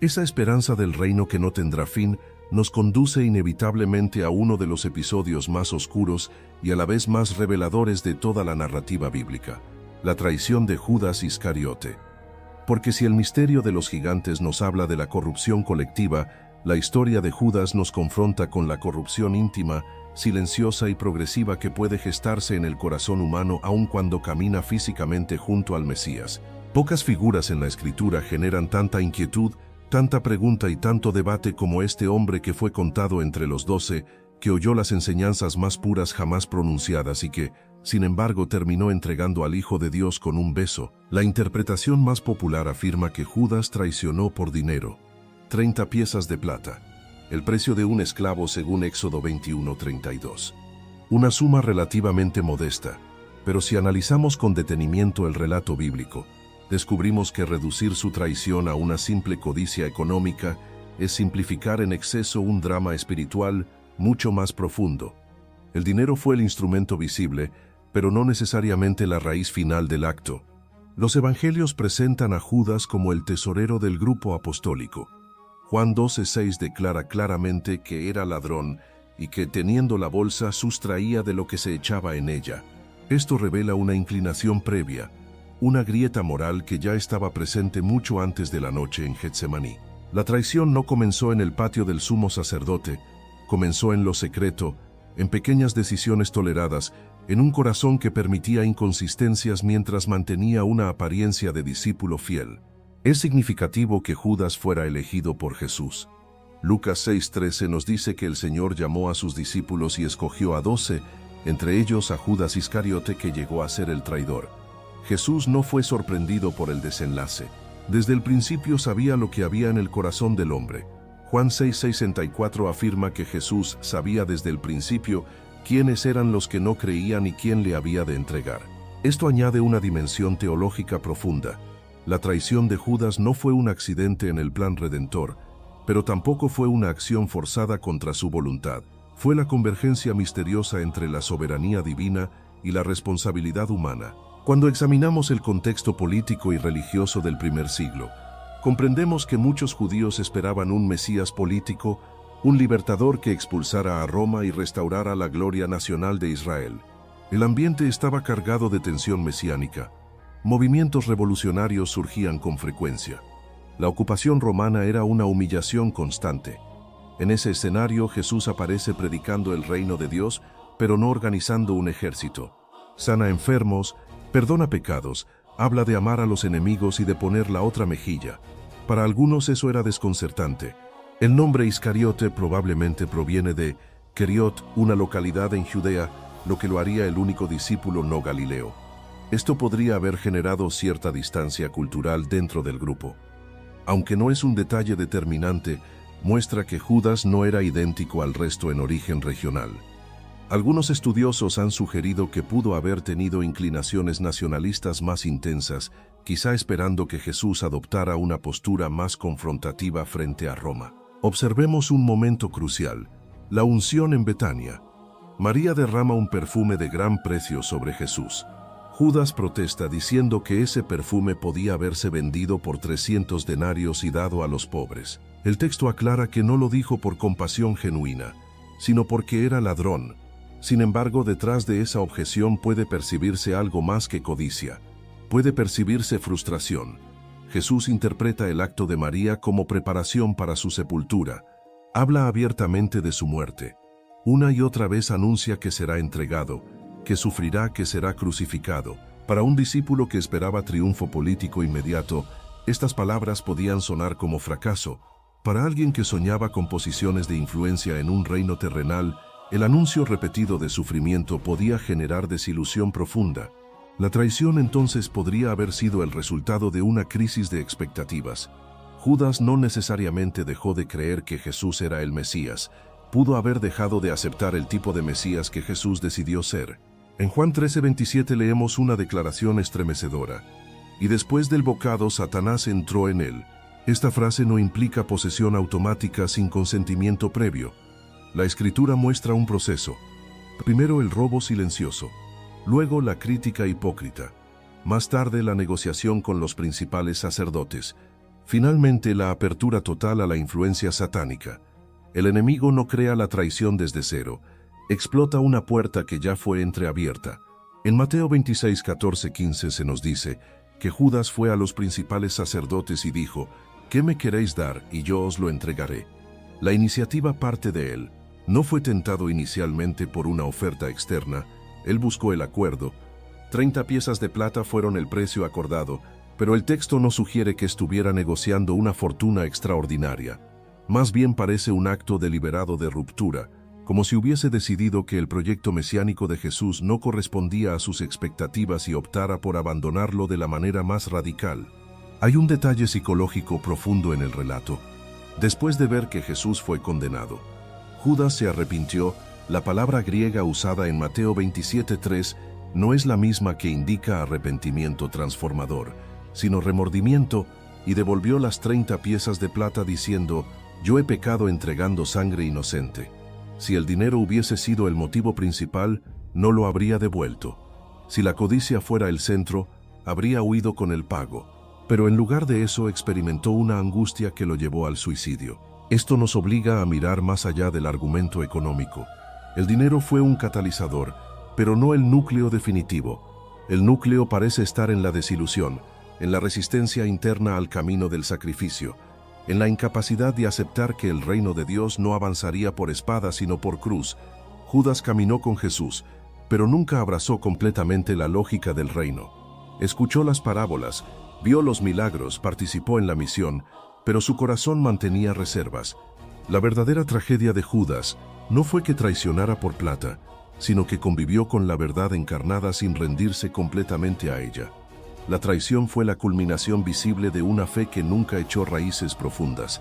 Esa esperanza del reino que no tendrá fin nos conduce inevitablemente a uno de los episodios más oscuros y a la vez más reveladores de toda la narrativa bíblica, la traición de Judas Iscariote. Porque si el misterio de los gigantes nos habla de la corrupción colectiva, la historia de Judas nos confronta con la corrupción íntima, silenciosa y progresiva que puede gestarse en el corazón humano aun cuando camina físicamente junto al Mesías. Pocas figuras en la Escritura generan tanta inquietud, tanta pregunta y tanto debate como este hombre que fue contado entre los 12, que oyó las enseñanzas más puras jamás pronunciadas y que, sin embargo, terminó entregando al Hijo de Dios con un beso. La interpretación más popular afirma que Judas traicionó por dinero, 30 piezas de plata, el precio de un esclavo según Éxodo 21:32. Una suma relativamente modesta, pero si analizamos con detenimiento el relato bíblico, descubrimos que reducir su traición a una simple codicia económica es simplificar en exceso un drama espiritual mucho más profundo. El dinero fue el instrumento visible, pero no necesariamente la raíz final del acto. Los evangelios presentan a Judas como el tesorero del grupo apostólico. Juan 12:6 declara claramente que era ladrón y que, teniendo la bolsa, sustraía de lo que se echaba en ella. Esto revela una inclinación previa, una grieta moral que ya estaba presente mucho antes de la noche en Getsemaní. La traición no comenzó en el patio del sumo sacerdote, comenzó en lo secreto, en pequeñas decisiones toleradas, en un corazón que permitía inconsistencias mientras mantenía una apariencia de discípulo fiel. Es significativo que Judas fuera elegido por Jesús. Lucas 6:13 nos dice que el Señor llamó a sus discípulos y escogió a 12, entre ellos a Judas Iscariote, que llegó a ser el traidor. Jesús no fue sorprendido por el desenlace. Desde el principio sabía lo que había en el corazón del hombre. Juan 6:64 afirma que Jesús sabía desde el principio quiénes eran los que no creían y quién le había de entregar. Esto añade una dimensión teológica profunda. La traición de Judas no fue un accidente en el plan redentor, pero tampoco fue una acción forzada contra su voluntad. Fue la convergencia misteriosa entre la soberanía divina y la responsabilidad humana. Cuando examinamos el contexto político y religioso del primer siglo, comprendemos que muchos judíos esperaban un Mesías político, un libertador que expulsara a Roma y restaurara la gloria nacional de Israel. El ambiente estaba cargado de tensión mesiánica. Movimientos revolucionarios surgían con frecuencia. La ocupación romana era una humillación constante. En ese escenario, Jesús aparece predicando el reino de Dios, pero no organizando un ejército. Sana enfermos, perdona pecados, habla de amar a los enemigos y de poner la otra mejilla. Para algunos eso era desconcertante. El nombre Iscariote probablemente proviene de Keriot, una localidad en Judea, lo que lo haría el único discípulo no galileo. Esto podría haber generado cierta distancia cultural dentro del grupo. Aunque no es un detalle determinante, muestra que Judas no era idéntico al resto en origen regional. Algunos estudiosos han sugerido que pudo haber tenido inclinaciones nacionalistas más intensas, quizá esperando que Jesús adoptara una postura más confrontativa frente a Roma. Observemos un momento crucial: la unción en Betania. María derrama un perfume de gran precio sobre Jesús. Judas protesta diciendo que ese perfume podía haberse vendido por 300 denarios y dado a los pobres. El texto aclara que no lo dijo por compasión genuina, sino porque era ladrón. Sin embargo, detrás de esa objeción puede percibirse algo más que codicia. Puede percibirse frustración. Jesús interpreta el acto de María como preparación para su sepultura. Habla abiertamente de su muerte. Una y otra vez anuncia que será entregado, que sufrirá, que será crucificado. Para un discípulo que esperaba triunfo político inmediato, estas palabras podían sonar como fracaso. Para alguien que soñaba con posiciones de influencia en un reino terrenal, el anuncio repetido de sufrimiento podía generar desilusión profunda. La traición entonces podría haber sido el resultado de una crisis de expectativas. Judas no necesariamente dejó de creer que Jesús era el Mesías. Pudo haber dejado de aceptar el tipo de Mesías que Jesús decidió ser. En Juan 13:27 leemos una declaración estremecedora: "Y después del bocado, Satanás entró en él". Esta frase no implica posesión automática sin consentimiento previo. La Escritura muestra un proceso. Primero el robo silencioso, luego la crítica hipócrita, más tarde la negociación con los principales sacerdotes, Finalmente, la apertura total a la influencia satánica. El enemigo no crea la traición desde cero, explota una puerta que ya fue entreabierta. En Mateo 26, 14, 15 se nos dice que Judas fue a los principales sacerdotes y dijo: «¿Qué me queréis dar? Y yo os lo entregaré». La iniciativa parte de él. No fue tentado inicialmente por una oferta externa, él buscó el acuerdo. 30 piezas de plata fueron el precio acordado, pero el texto no sugiere que estuviera negociando una fortuna extraordinaria. Más bien parece un acto deliberado de ruptura, como si hubiese decidido que el proyecto mesiánico de Jesús no correspondía a sus expectativas y optara por abandonarlo de la manera más radical. Hay un detalle psicológico profundo en el relato. Después de ver que Jesús fue condenado, Judas se arrepintió. La palabra griega usada en Mateo 27:3 no es la misma que indica arrepentimiento transformador, sino remordimiento, y devolvió las 30 piezas de plata diciendo: «Yo he pecado entregando sangre inocente». Si el dinero hubiese sido el motivo principal, no lo habría devuelto. Si la codicia fuera el centro, habría huido con el pago. Pero en lugar de eso experimentó una angustia que lo llevó al suicidio. Esto nos obliga a mirar más allá del argumento económico. El dinero fue un catalizador, pero no el núcleo definitivo. El núcleo parece estar en la desilusión, en la resistencia interna al camino del sacrificio, en la incapacidad de aceptar que el reino de Dios no avanzaría por espada sino por cruz. Judas caminó con Jesús, pero nunca abrazó completamente la lógica del reino. Escuchó las parábolas, vio los milagros, participó en la misión, pero su corazón mantenía reservas. La verdadera tragedia de Judas no fue que traicionara por plata, sino que convivió con la verdad encarnada sin rendirse completamente a ella. La traición fue la culminación visible de una fe que nunca echó raíces profundas.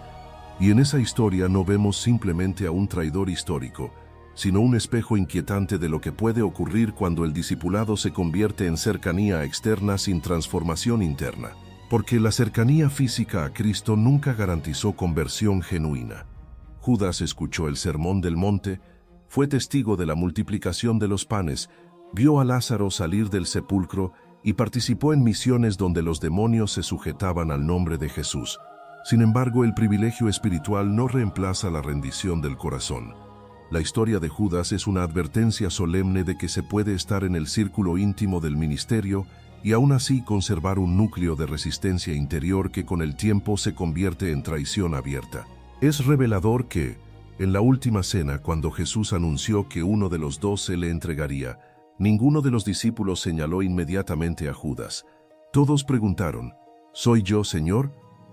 Y en esa historia no vemos simplemente a un traidor histórico, sino un espejo inquietante de lo que puede ocurrir cuando el discipulado se convierte en cercanía externa sin transformación interna. Porque la cercanía física a Cristo nunca garantizó conversión genuina. Judas escuchó el sermón del monte, fue testigo de la multiplicación de los panes, vio a Lázaro salir del sepulcro y participó en misiones donde los demonios se sujetaban al nombre de Jesús. Sin embargo, el privilegio espiritual no reemplaza la rendición del corazón. La historia de Judas es una advertencia solemne de que se puede estar en el círculo íntimo del ministerio y aún así conservar un núcleo de resistencia interior que con el tiempo se convierte en traición abierta. Es revelador que, en la última cena, cuando Jesús anunció que uno de los 12 le entregaría, ninguno de los discípulos señaló inmediatamente a Judas. Todos preguntaron: ¿Soy yo, Señor?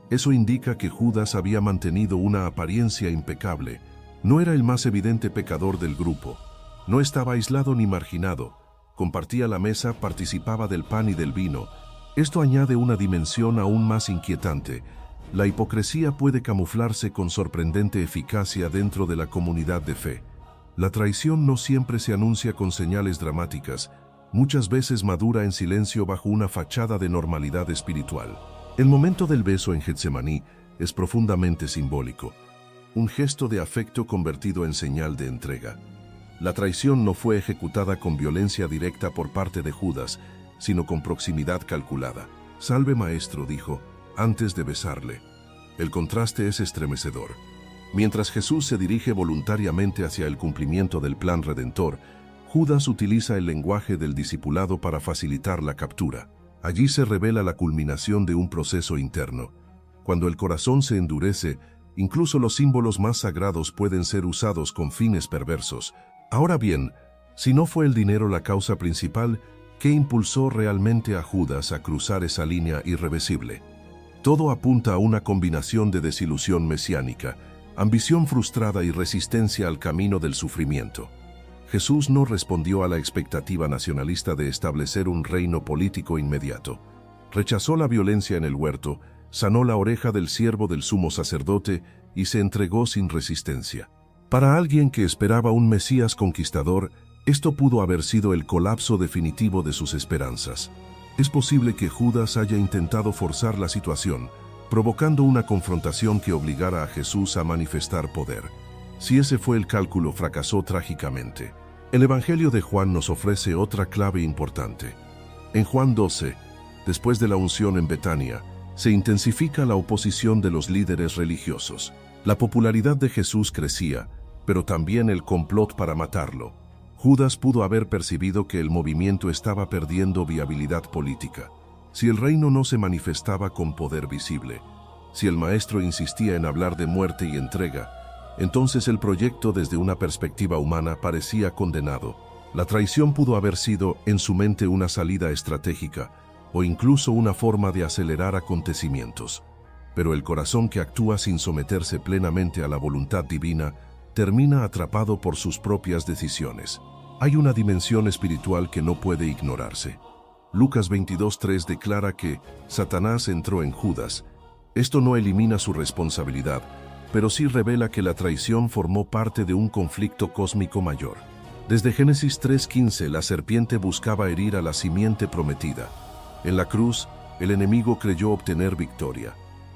Eso indica que Judas había mantenido una apariencia impecable. No era el más evidente pecador del grupo. No estaba aislado ni marginado. Compartía la mesa, participaba del pan y del vino. Esto añade una dimensión aún más inquietante. La hipocresía puede camuflarse con sorprendente eficacia dentro de la comunidad de fe. La traición no siempre se anuncia con señales dramáticas, muchas veces madura en silencio bajo una fachada de normalidad espiritual. El momento del beso en Getsemaní es profundamente simbólico, un gesto de afecto convertido en señal de entrega. La traición no fue ejecutada con violencia directa por parte de Judas, sino con proximidad calculada. «Salve, maestro», dijo, antes de besarle. El contraste es estremecedor. Mientras Jesús se dirige voluntariamente hacia el cumplimiento del plan redentor, Judas utiliza el lenguaje del discipulado para facilitar la captura. Allí se revela la culminación de un proceso interno. Cuando el corazón se endurece, incluso los símbolos más sagrados pueden ser usados con fines perversos. Ahora bien, si no fue el dinero la causa principal, ¿qué impulsó realmente a Judas a cruzar esa línea irreversible? Todo apunta a una combinación de desilusión mesiánica, ambición frustrada y resistencia al camino del sufrimiento. Jesús no respondió a la expectativa nacionalista de establecer un reino político inmediato. Rechazó la violencia en el huerto, sanó la oreja del siervo del sumo sacerdote y se entregó sin resistencia. Para alguien que esperaba un Mesías conquistador, esto pudo haber sido el colapso definitivo de sus esperanzas. Es posible que Judas haya intentado forzar la situación, provocando una confrontación que obligara a Jesús a manifestar poder. Si ese fue el cálculo, fracasó trágicamente. El Evangelio de Juan nos ofrece otra clave importante. En Juan 12, después de la unción en Betania, se intensifica la oposición de los líderes religiosos. La popularidad de Jesús crecía, pero también el complot para matarlo. Judas pudo haber percibido que el movimiento estaba perdiendo viabilidad política. Si el reino no se manifestaba con poder visible, si el maestro insistía en hablar de muerte y entrega, entonces el proyecto desde una perspectiva humana parecía condenado. La traición pudo haber sido, en su mente, una salida estratégica, o incluso una forma de acelerar acontecimientos. Pero el corazón que actúa sin someterse plenamente a la voluntad divina termina atrapado por sus propias decisiones. Hay una dimensión espiritual que no puede ignorarse. Lucas 22:3 declara que Satanás entró en Judas. Esto no elimina su responsabilidad, pero sí revela que la traición formó parte de un conflicto cósmico mayor. Desde Génesis 3:15, la serpiente buscaba herir a la simiente prometida. En la cruz, el enemigo creyó obtener victoria.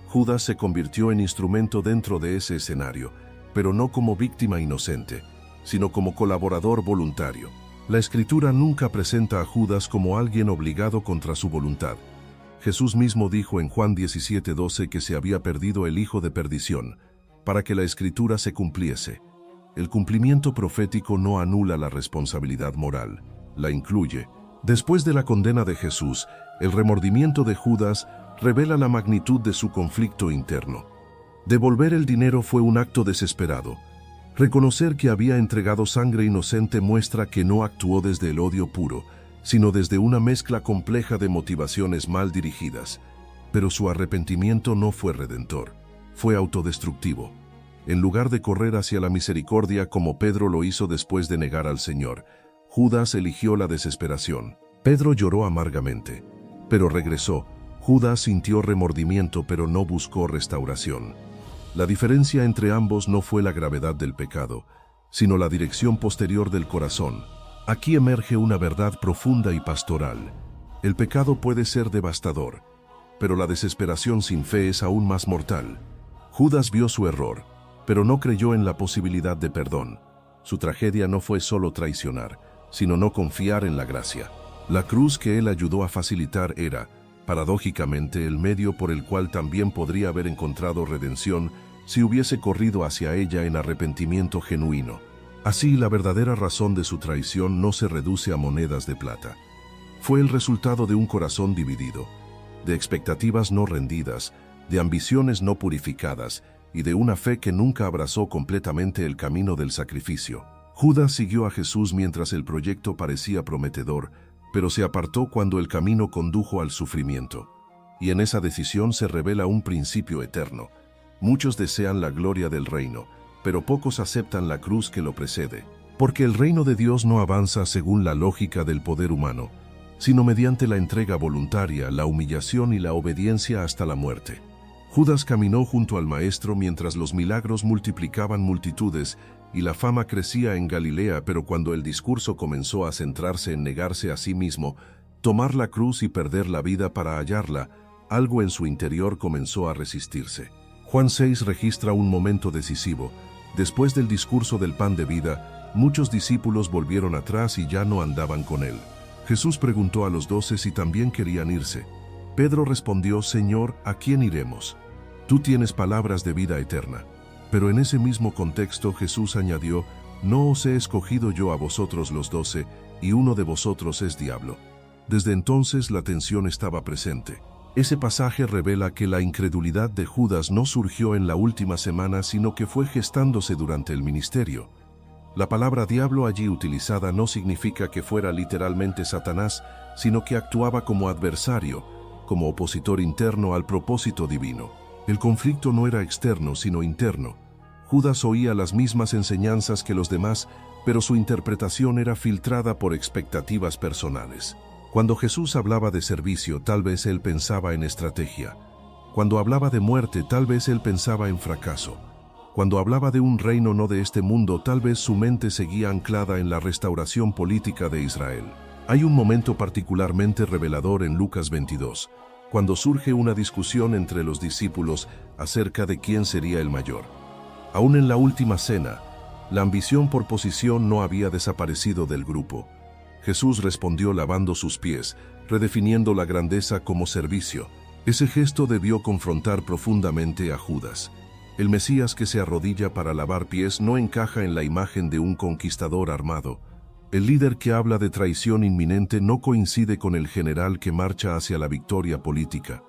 Judas se convirtió en instrumento dentro de ese escenario, pero no como víctima inocente, sino como colaborador voluntario. La Escritura nunca presenta a Judas como alguien obligado contra su voluntad. Jesús mismo dijo en Juan 17:12 que se había perdido el hijo de perdición, para que la Escritura se cumpliese. El cumplimiento profético no anula la responsabilidad moral, la incluye. Después de la condena de Jesús, el remordimiento de Judas revela la magnitud de su conflicto interno. Devolver el dinero fue un acto desesperado. Reconocer que había entregado sangre inocente muestra que no actuó desde el odio puro, sino desde una mezcla compleja de motivaciones mal dirigidas. Pero su arrepentimiento no fue redentor, fue autodestructivo. En lugar de correr hacia la misericordia como Pedro lo hizo después de negar al Señor, Judas eligió la desesperación. Pedro lloró amargamente, pero regresó. Judas sintió remordimiento, pero no buscó restauración. La diferencia entre ambos no fue la gravedad del pecado, sino la dirección posterior del corazón. Aquí emerge una verdad profunda y pastoral. El pecado puede ser devastador, pero la desesperación sin fe es aún más mortal. Judas vio su error, pero no creyó en la posibilidad de perdón. Su tragedia no fue solo traicionar, sino no confiar en la gracia. La cruz que él ayudó a facilitar era, paradójicamente, el medio por el cual también podría haber encontrado redención si hubiese corrido hacia ella en arrepentimiento genuino. Así, la verdadera razón de su traición no se reduce a monedas de plata. Fue el resultado de un corazón dividido, de expectativas no rendidas, de ambiciones no purificadas y de una fe que nunca abrazó completamente el camino del sacrificio. Judas siguió a Jesús mientras el proyecto parecía prometedor, pero se apartó cuando el camino condujo al sufrimiento. Y en esa decisión se revela un principio eterno. Muchos desean la gloria del reino, pero pocos aceptan la cruz que lo precede. Porque el reino de Dios no avanza según la lógica del poder humano, sino mediante la entrega voluntaria, la humillación y la obediencia hasta la muerte. Judas caminó junto al Maestro mientras los milagros multiplicaban multitudes y la fama crecía en Galilea, pero cuando el discurso comenzó a centrarse en negarse a sí mismo, tomar la cruz y perder la vida para hallarla, algo en su interior comenzó a resistirse. Juan 6 registra un momento decisivo. Después del discurso del pan de vida, muchos discípulos volvieron atrás y ya no andaban con él. Jesús preguntó a los 12 si también querían irse. Pedro respondió: Señor, ¿a quién iremos? Tú tienes palabras de vida eterna. Pero en ese mismo contexto Jesús añadió: No os he escogido yo a vosotros los 12, y uno de vosotros es diablo. Desde entonces la tensión estaba presente. Ese pasaje revela que la incredulidad de Judas no surgió en la última semana, sino que fue gestándose durante el ministerio. La palabra diablo allí utilizada no significa que fuera literalmente Satanás, sino que actuaba como adversario, como opositor interno al propósito divino. El conflicto no era externo, sino interno. Judas oía las mismas enseñanzas que los demás, pero su interpretación era filtrada por expectativas personales. Cuando Jesús hablaba de servicio, tal vez él pensaba en estrategia. Cuando hablaba de muerte, tal vez él pensaba en fracaso. Cuando hablaba de un reino no de este mundo, tal vez su mente seguía anclada en la restauración política de Israel. Hay un momento particularmente revelador en Lucas 22, cuando surge una discusión entre los discípulos acerca de quién sería el mayor. Aún en la última cena, la ambición por posición no había desaparecido del grupo. Jesús respondió lavando sus pies, redefiniendo la grandeza como servicio. Ese gesto debió confrontar profundamente a Judas. El Mesías que se arrodilla para lavar pies no encaja en la imagen de un conquistador armado. El líder que habla de traición inminente no coincide con el general que marcha hacia la victoria política.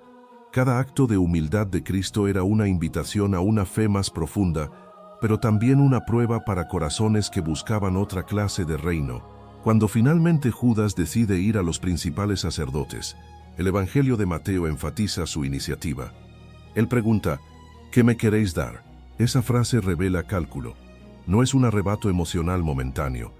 Cada acto de humildad de Cristo era una invitación a una fe más profunda, pero también una prueba para corazones que buscaban otra clase de reino. Cuando finalmente Judas decide ir a los principales sacerdotes, el Evangelio de Mateo enfatiza su iniciativa. Él pregunta, ¿qué me queréis dar? Esa frase revela cálculo. No es un arrebato emocional momentáneo,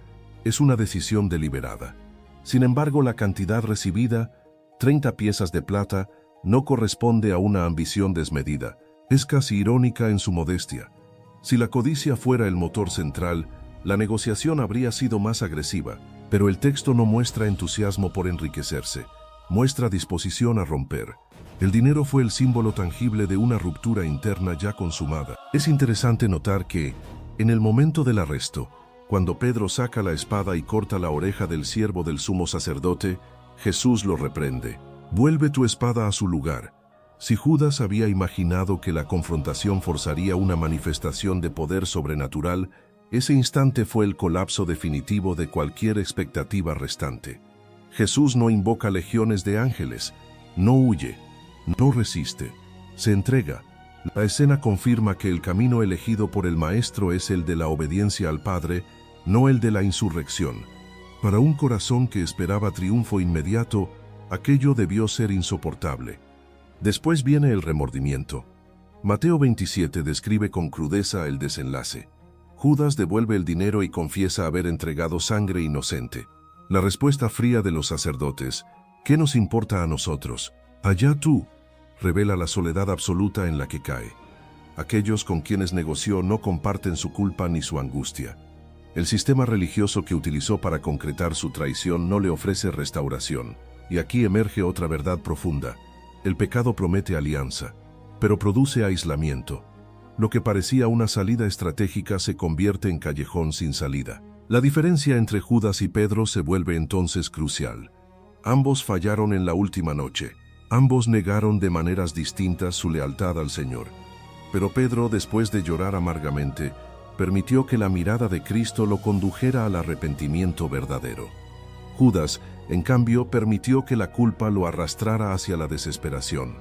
es una decisión deliberada. Sin embargo, la cantidad recibida, 30 piezas de plata, no corresponde a una ambición desmedida. Es casi irónica en su modestia. Si la codicia fuera el motor central, la negociación habría sido más agresiva, pero el texto no muestra entusiasmo por enriquecerse, muestra disposición a romper. El dinero fue el símbolo tangible de una ruptura interna ya consumada. Es interesante notar que, en el momento del arresto, cuando Pedro saca la espada y corta la oreja del siervo del sumo sacerdote, Jesús lo reprende. Vuelve tu espada a su lugar. Si Judas había imaginado que la confrontación forzaría una manifestación de poder sobrenatural, ese instante fue el colapso definitivo de cualquier expectativa restante. Jesús no invoca legiones de ángeles, no huye, no resiste, se entrega. La escena confirma que el camino elegido por el Maestro es el de la obediencia al Padre, no el de la insurrección. Para un corazón que esperaba triunfo inmediato, aquello debió ser insoportable. Después viene el remordimiento. Mateo 27 describe con crudeza el desenlace. Judas devuelve el dinero y confiesa haber entregado sangre inocente. La respuesta fría de los sacerdotes, ¿qué nos importa a nosotros? Allá tú, revela la soledad absoluta en la que cae. Aquellos con quienes negoció no comparten su culpa ni su angustia. El sistema religioso que utilizó para concretar su traición no le ofrece restauración. Y aquí emerge otra verdad profunda. El pecado promete alianza, pero produce aislamiento. Lo que parecía una salida estratégica se convierte en callejón sin salida. La diferencia entre Judas y Pedro se vuelve entonces crucial. Ambos fallaron en la última noche. Ambos negaron de maneras distintas su lealtad al Señor. Pero Pedro, después de llorar amargamente, permitió que la mirada de Cristo lo condujera al arrepentimiento verdadero. Judas, en cambio, permitió que la culpa lo arrastrara hacia la desesperación.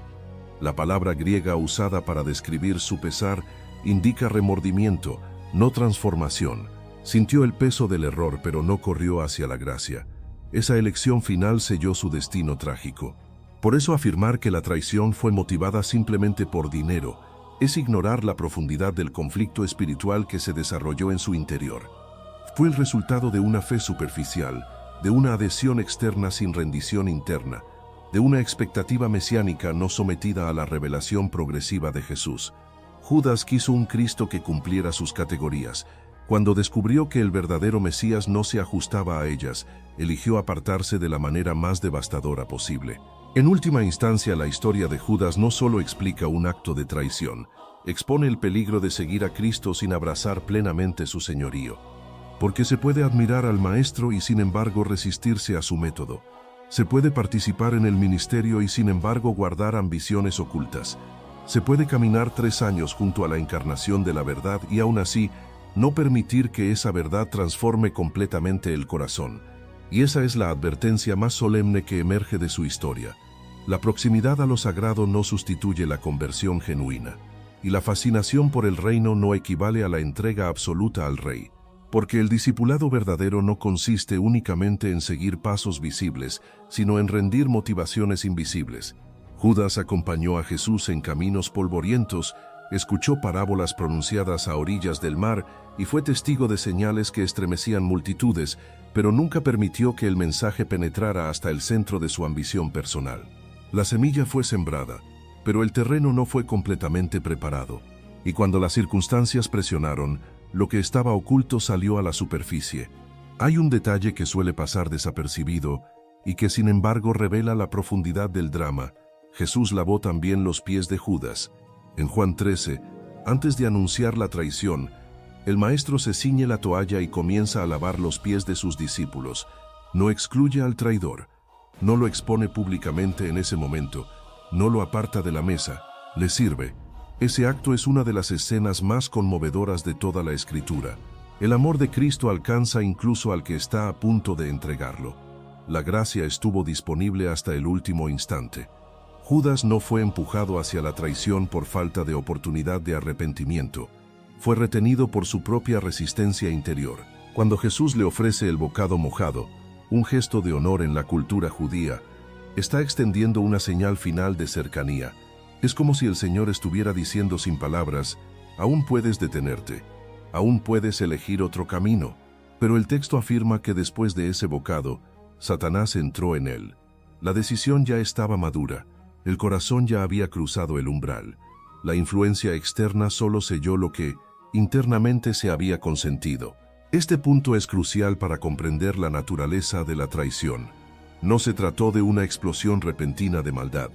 La palabra griega usada para describir su pesar indica remordimiento, no transformación. Sintió el peso del error, pero no corrió hacia la gracia. Esa elección final selló su destino trágico. Por eso afirmar que la traición fue motivada simplemente por dinero es ignorar la profundidad del conflicto espiritual que se desarrolló en su interior. Fue el resultado de una fe superficial, de una adhesión externa sin rendición interna, de una expectativa mesiánica no sometida a la revelación progresiva de Jesús. Judas quiso un Cristo que cumpliera sus categorías. Cuando descubrió que el verdadero Mesías no se ajustaba a ellas, eligió apartarse de la manera más devastadora posible. En última instancia, la historia de Judas no solo explica un acto de traición, expone el peligro de seguir a Cristo sin abrazar plenamente su señorío. Porque se puede admirar al Maestro y sin embargo resistirse a su método. Se puede participar en el ministerio y sin embargo guardar ambiciones ocultas. Se puede caminar 3 años junto a la encarnación de la verdad y aún así no permitir que esa verdad transforme completamente el corazón. Y esa es la advertencia más solemne que emerge de su historia. La proximidad a lo sagrado no sustituye la conversión genuina. Y la fascinación por el reino no equivale a la entrega absoluta al Rey. Porque el discipulado verdadero no consiste únicamente en seguir pasos visibles, sino en rendir motivaciones invisibles. Judas acompañó a Jesús en caminos polvorientos, escuchó parábolas pronunciadas a orillas del mar y fue testigo de señales que estremecían multitudes, pero nunca permitió que el mensaje penetrara hasta el centro de su ambición personal. La semilla fue sembrada, pero el terreno no fue completamente preparado, y cuando las circunstancias presionaron, lo que estaba oculto salió a la superficie. Hay un detalle que suele pasar desapercibido y que sin embargo revela la profundidad del drama. Jesús lavó también los pies de Judas. En Juan 13, antes de anunciar la traición, el Maestro se ciñe la toalla y comienza a lavar los pies de sus discípulos. No excluye al traidor, no lo expone públicamente en ese momento, no lo aparta de la mesa, le sirve. Ese acto es una de las escenas más conmovedoras de toda la Escritura. El amor de Cristo alcanza incluso al que está a punto de entregarlo. La gracia estuvo disponible hasta el último instante. Judas no fue empujado hacia la traición por falta de oportunidad de arrepentimiento. Fue retenido por su propia resistencia interior. Cuando Jesús le ofrece el bocado mojado, un gesto de honor en la cultura judía, está extendiendo una señal final de cercanía. Es como si el Señor estuviera diciendo sin palabras: aún puedes detenerte, aún puedes elegir otro camino. Pero el texto afirma que después de ese bocado, Satanás entró en él. La decisión ya estaba madura, el corazón ya había cruzado el umbral. La influencia externa solo selló lo que internamente se había consentido. Este punto es crucial para comprender la naturaleza de la traición. No se trató de una explosión repentina de maldad,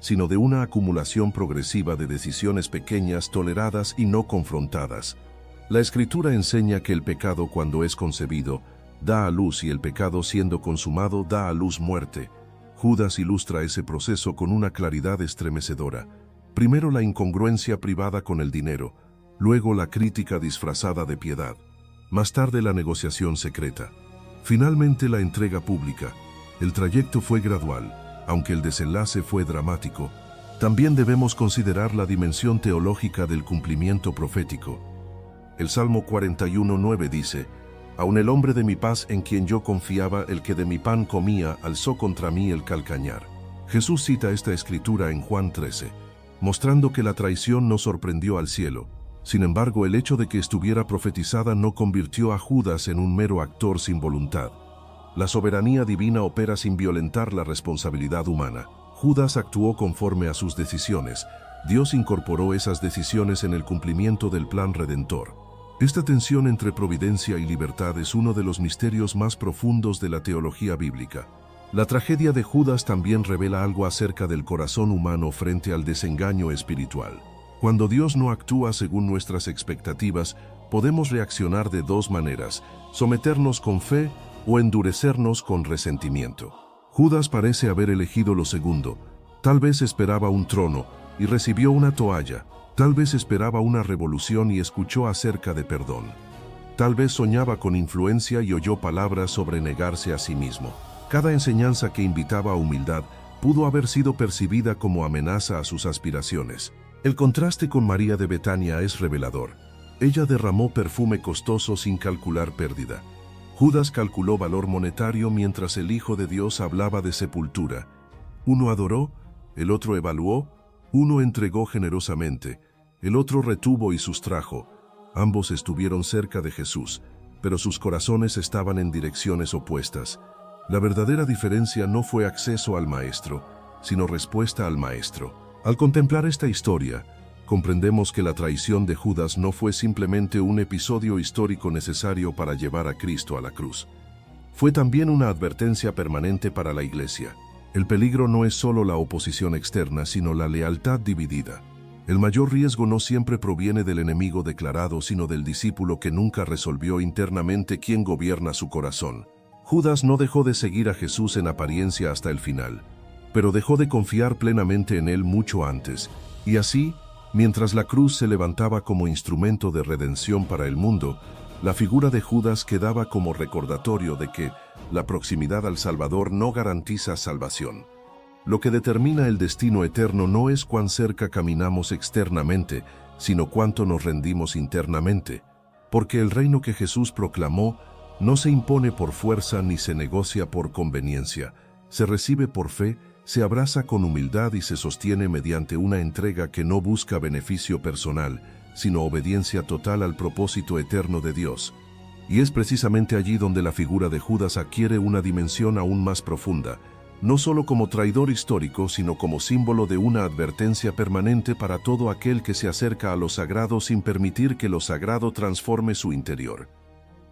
sino de una acumulación progresiva de decisiones pequeñas toleradas y no confrontadas. La Escritura enseña que el pecado, cuando es concebido, da a luz, y el pecado siendo consumado da a luz muerte. Judas ilustra ese proceso con una claridad estremecedora. Primero la incongruencia privada con el dinero, luego la crítica disfrazada de piedad, más tarde la negociación secreta, finalmente la entrega pública. El trayecto fue gradual, aunque el desenlace fue dramático. También debemos considerar la dimensión teológica del cumplimiento profético. El Salmo 41:9 dice: «Aun el hombre de mi paz en quien yo confiaba, el que de mi pan comía, alzó contra mí el calcañar». Jesús cita esta escritura en Juan 13, mostrando que la traición no sorprendió al cielo. Sin embargo, el hecho de que estuviera profetizada no convirtió a Judas en un mero actor sin voluntad. La soberanía divina opera sin violentar la responsabilidad humana. Judas actuó conforme a sus decisiones. Dios incorporó esas decisiones en el cumplimiento del plan redentor. Esta tensión entre providencia y libertad es uno de los misterios más profundos de la teología bíblica. La tragedia de Judas también revela algo acerca del corazón humano frente al desengaño espiritual. Cuando Dios no actúa según nuestras expectativas, podemos reaccionar de dos maneras: someternos con fe o endurecernos con resentimiento. Judas parece haber elegido lo segundo. Tal vez esperaba un trono y recibió una toalla. Tal vez esperaba una revolución y escuchó acerca de perdón. Tal vez soñaba con influencia y oyó palabras sobre negarse a sí mismo. Cada enseñanza que invitaba a humildad pudo haber sido percibida como amenaza a sus aspiraciones. El contraste con María de Betania es revelador. Ella derramó perfume costoso sin calcular pérdida. Judas calculó valor monetario mientras el Hijo de Dios hablaba de sepultura. Uno adoró, el otro evaluó, uno entregó generosamente, el otro retuvo y sustrajo. Ambos estuvieron cerca de Jesús, pero sus corazones estaban en direcciones opuestas. La verdadera diferencia no fue acceso al Maestro, sino respuesta al Maestro. Al contemplar esta historia, comprendemos que la traición de Judas no fue simplemente un episodio histórico necesario para llevar a Cristo a la cruz. Fue también una advertencia permanente para la Iglesia. El peligro no es solo la oposición externa, sino la lealtad dividida. El mayor riesgo no siempre proviene del enemigo declarado, sino del discípulo que nunca resolvió internamente quién gobierna su corazón. Judas no dejó de seguir a Jesús en apariencia hasta el final, pero dejó de confiar plenamente en él mucho antes, y así, mientras la cruz se levantaba como instrumento de redención para el mundo, la figura de Judas quedaba como recordatorio de que la proximidad al Salvador no garantiza salvación. Lo que determina el destino eterno no es cuán cerca caminamos externamente, sino cuánto nos rendimos internamente, porque el reino que Jesús proclamó no se impone por fuerza ni se negocia por conveniencia, se recibe por fe, se abraza con humildad y se sostiene mediante una entrega que no busca beneficio personal, sino obediencia total al propósito eterno de Dios. Y es precisamente allí donde la figura de Judas adquiere una dimensión aún más profunda, no solo como traidor histórico, sino como símbolo de una advertencia permanente para todo aquel que se acerca a lo sagrado sin permitir que lo sagrado transforme su interior.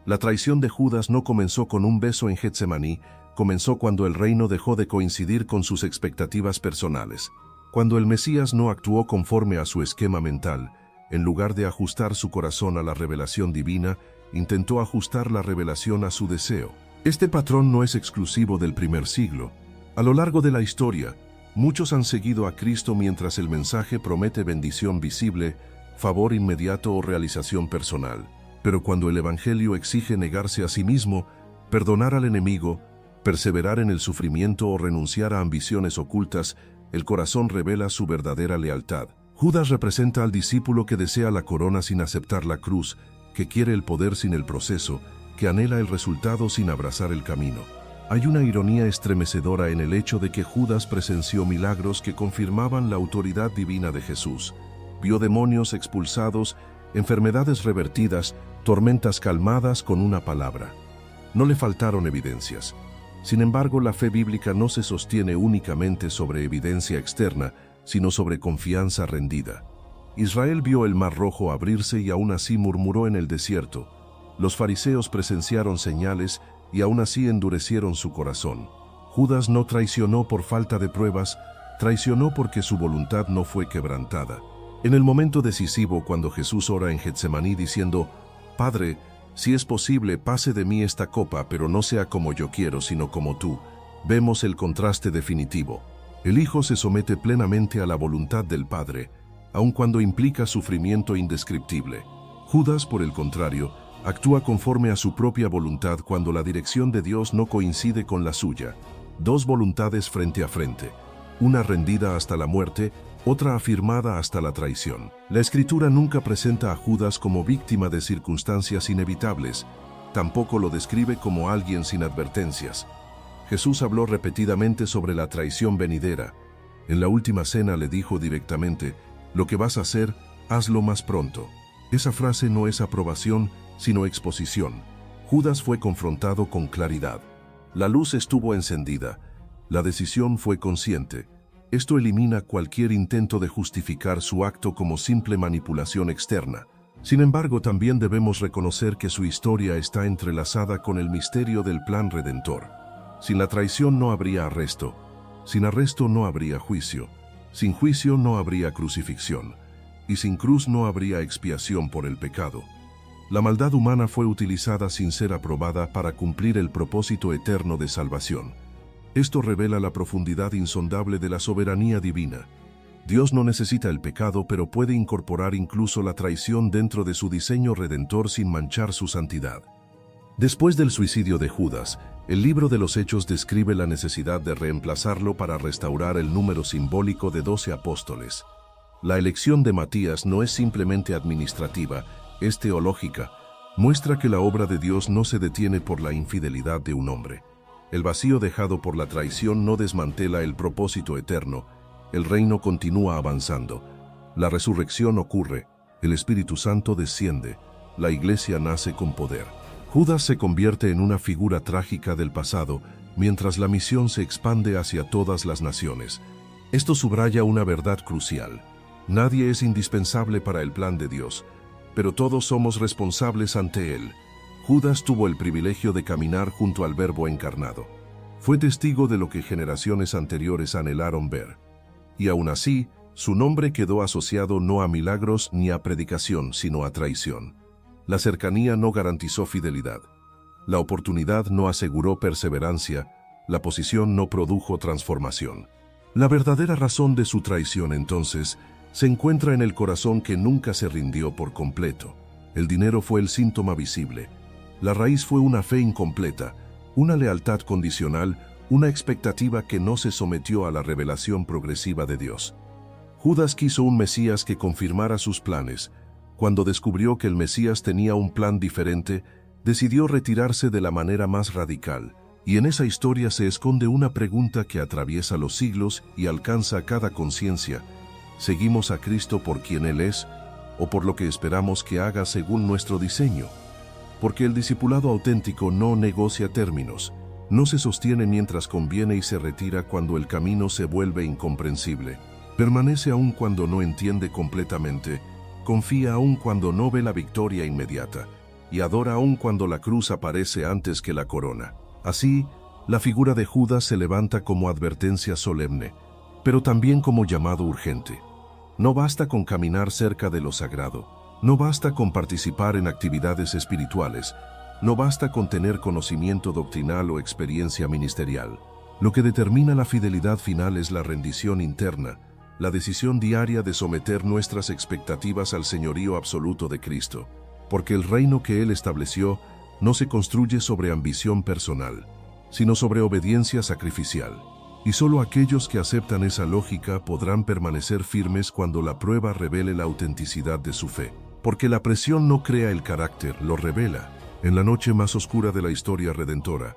La traición de Judas no comenzó con un beso en Getsemaní, comenzó cuando el reino dejó de coincidir con sus expectativas personales. Cuando el Mesías no actuó conforme a su esquema mental, en lugar de ajustar su corazón a la revelación divina, intentó ajustar la revelación a su deseo. Este patrón no es exclusivo del primer siglo. A lo largo de la historia, Muchos han seguido a Cristo mientras el mensaje promete bendición visible, favor inmediato o realización personal. Pero cuando el Evangelio exige negarse a sí mismo, perdonar al enemigo, perseverar en el sufrimiento o renunciar a ambiciones ocultas, el corazón revela su verdadera lealtad. Judas representa al discípulo que desea la corona sin aceptar la cruz, que quiere el poder sin el proceso, que anhela el resultado sin abrazar el camino. Hay una ironía estremecedora en el hecho de que Judas presenció milagros que confirmaban la autoridad divina de Jesús. Vio demonios expulsados, enfermedades revertidas, tormentas calmadas con una palabra. No le faltaron evidencias. Sin embargo, la fe bíblica no se sostiene únicamente sobre evidencia externa, sino sobre confianza rendida. Israel vio el Mar Rojo abrirse y aún así murmuró en el desierto. Los fariseos presenciaron señales y aún así endurecieron su corazón. Judas no traicionó por falta de pruebas, traicionó porque su voluntad no fue quebrantada. En el momento decisivo, cuando Jesús ora en Getsemaní diciendo: «Padre, si es posible, pase de mí esta copa, pero no sea como yo quiero, sino como tú», vemos el contraste definitivo. El Hijo se somete plenamente a la voluntad del Padre, aun cuando implica sufrimiento indescriptible. Judas, por el contrario, actúa conforme a su propia voluntad cuando la dirección de Dios no coincide con la suya. Dos voluntades frente a frente, una rendida hasta la muerte, otra afirmada hasta la traición. La Escritura nunca presenta a Judas como víctima de circunstancias inevitables, tampoco lo describe como alguien sin advertencias. Jesús habló repetidamente sobre la traición venidera. En la última cena le dijo directamente: «Lo que vas a hacer, hazlo más pronto». Esa frase no es aprobación, sino exposición. Judas fue confrontado con claridad. La luz estuvo encendida. La decisión fue consciente. Esto elimina cualquier intento de justificar su acto como simple manipulación externa. Sin embargo, también debemos reconocer que su historia está entrelazada con el misterio del plan redentor. Sin la traición no habría arresto. Sin arresto no habría juicio. Sin juicio no habría crucifixión. Y sin cruz no habría expiación por el pecado. La maldad humana fue utilizada sin ser aprobada para cumplir el propósito eterno de salvación. Esto revela la profundidad insondable de la soberanía divina. Dios no necesita el pecado, pero puede incorporar incluso la traición dentro de su diseño redentor sin manchar su santidad. Después del suicidio de Judas, el libro de los Hechos describe la necesidad de reemplazarlo para restaurar el número simbólico de 12 apóstoles. La elección de Matías no es simplemente administrativa, es teológica. Muestra que la obra de Dios no se detiene por la infidelidad de un hombre. El vacío dejado por la traición no desmantela el propósito eterno. El reino continúa avanzando. La resurrección ocurre, el Espíritu Santo desciende, la iglesia nace con poder. Judas se convierte en una figura trágica del pasado, mientras la misión se expande hacia todas las naciones. Esto subraya una verdad crucial. Nadie es indispensable para el plan de Dios, pero todos somos responsables ante Él. Judas tuvo el privilegio de caminar junto al Verbo encarnado. Fue testigo de lo que generaciones anteriores anhelaron ver. Y aún así, su nombre quedó asociado no a milagros ni a predicación, sino a traición. La cercanía no garantizó fidelidad. La oportunidad no aseguró perseverancia. La posición no produjo transformación. La verdadera razón de su traición, entonces, se encuentra en el corazón que nunca se rindió por completo. El dinero fue el síntoma visible. La raíz fue una fe incompleta, una lealtad condicional, una expectativa que no se sometió a la revelación progresiva de Dios. Judas quiso un Mesías que confirmara sus planes. Cuando descubrió que el Mesías tenía un plan diferente, decidió retirarse de la manera más radical. Y en esa historia se esconde una pregunta que atraviesa los siglos y alcanza cada conciencia. ¿Seguimos a Cristo por quien Él es, o por lo que esperamos que haga según nuestro diseño? Porque el discipulado auténtico no negocia términos, no se sostiene mientras conviene y se retira cuando el camino se vuelve incomprensible. Permanece aún cuando no entiende completamente, confía aún cuando no ve la victoria inmediata, y adora aún cuando la cruz aparece antes que la corona. Así, la figura de Judas se levanta como advertencia solemne, pero también como llamado urgente. No basta con caminar cerca de lo sagrado. No basta con participar en actividades espirituales, no basta con tener conocimiento doctrinal o experiencia ministerial. Lo que determina la fidelidad final es la rendición interna, la decisión diaria de someter nuestras expectativas al señorío absoluto de Cristo, porque el reino que Él estableció no se construye sobre ambición personal, sino sobre obediencia sacrificial. Y solo aquellos que aceptan esa lógica podrán permanecer firmes cuando la prueba revele la autenticidad de su fe. Porque la presión no crea el carácter, lo revela. En la noche más oscura de la historia redentora,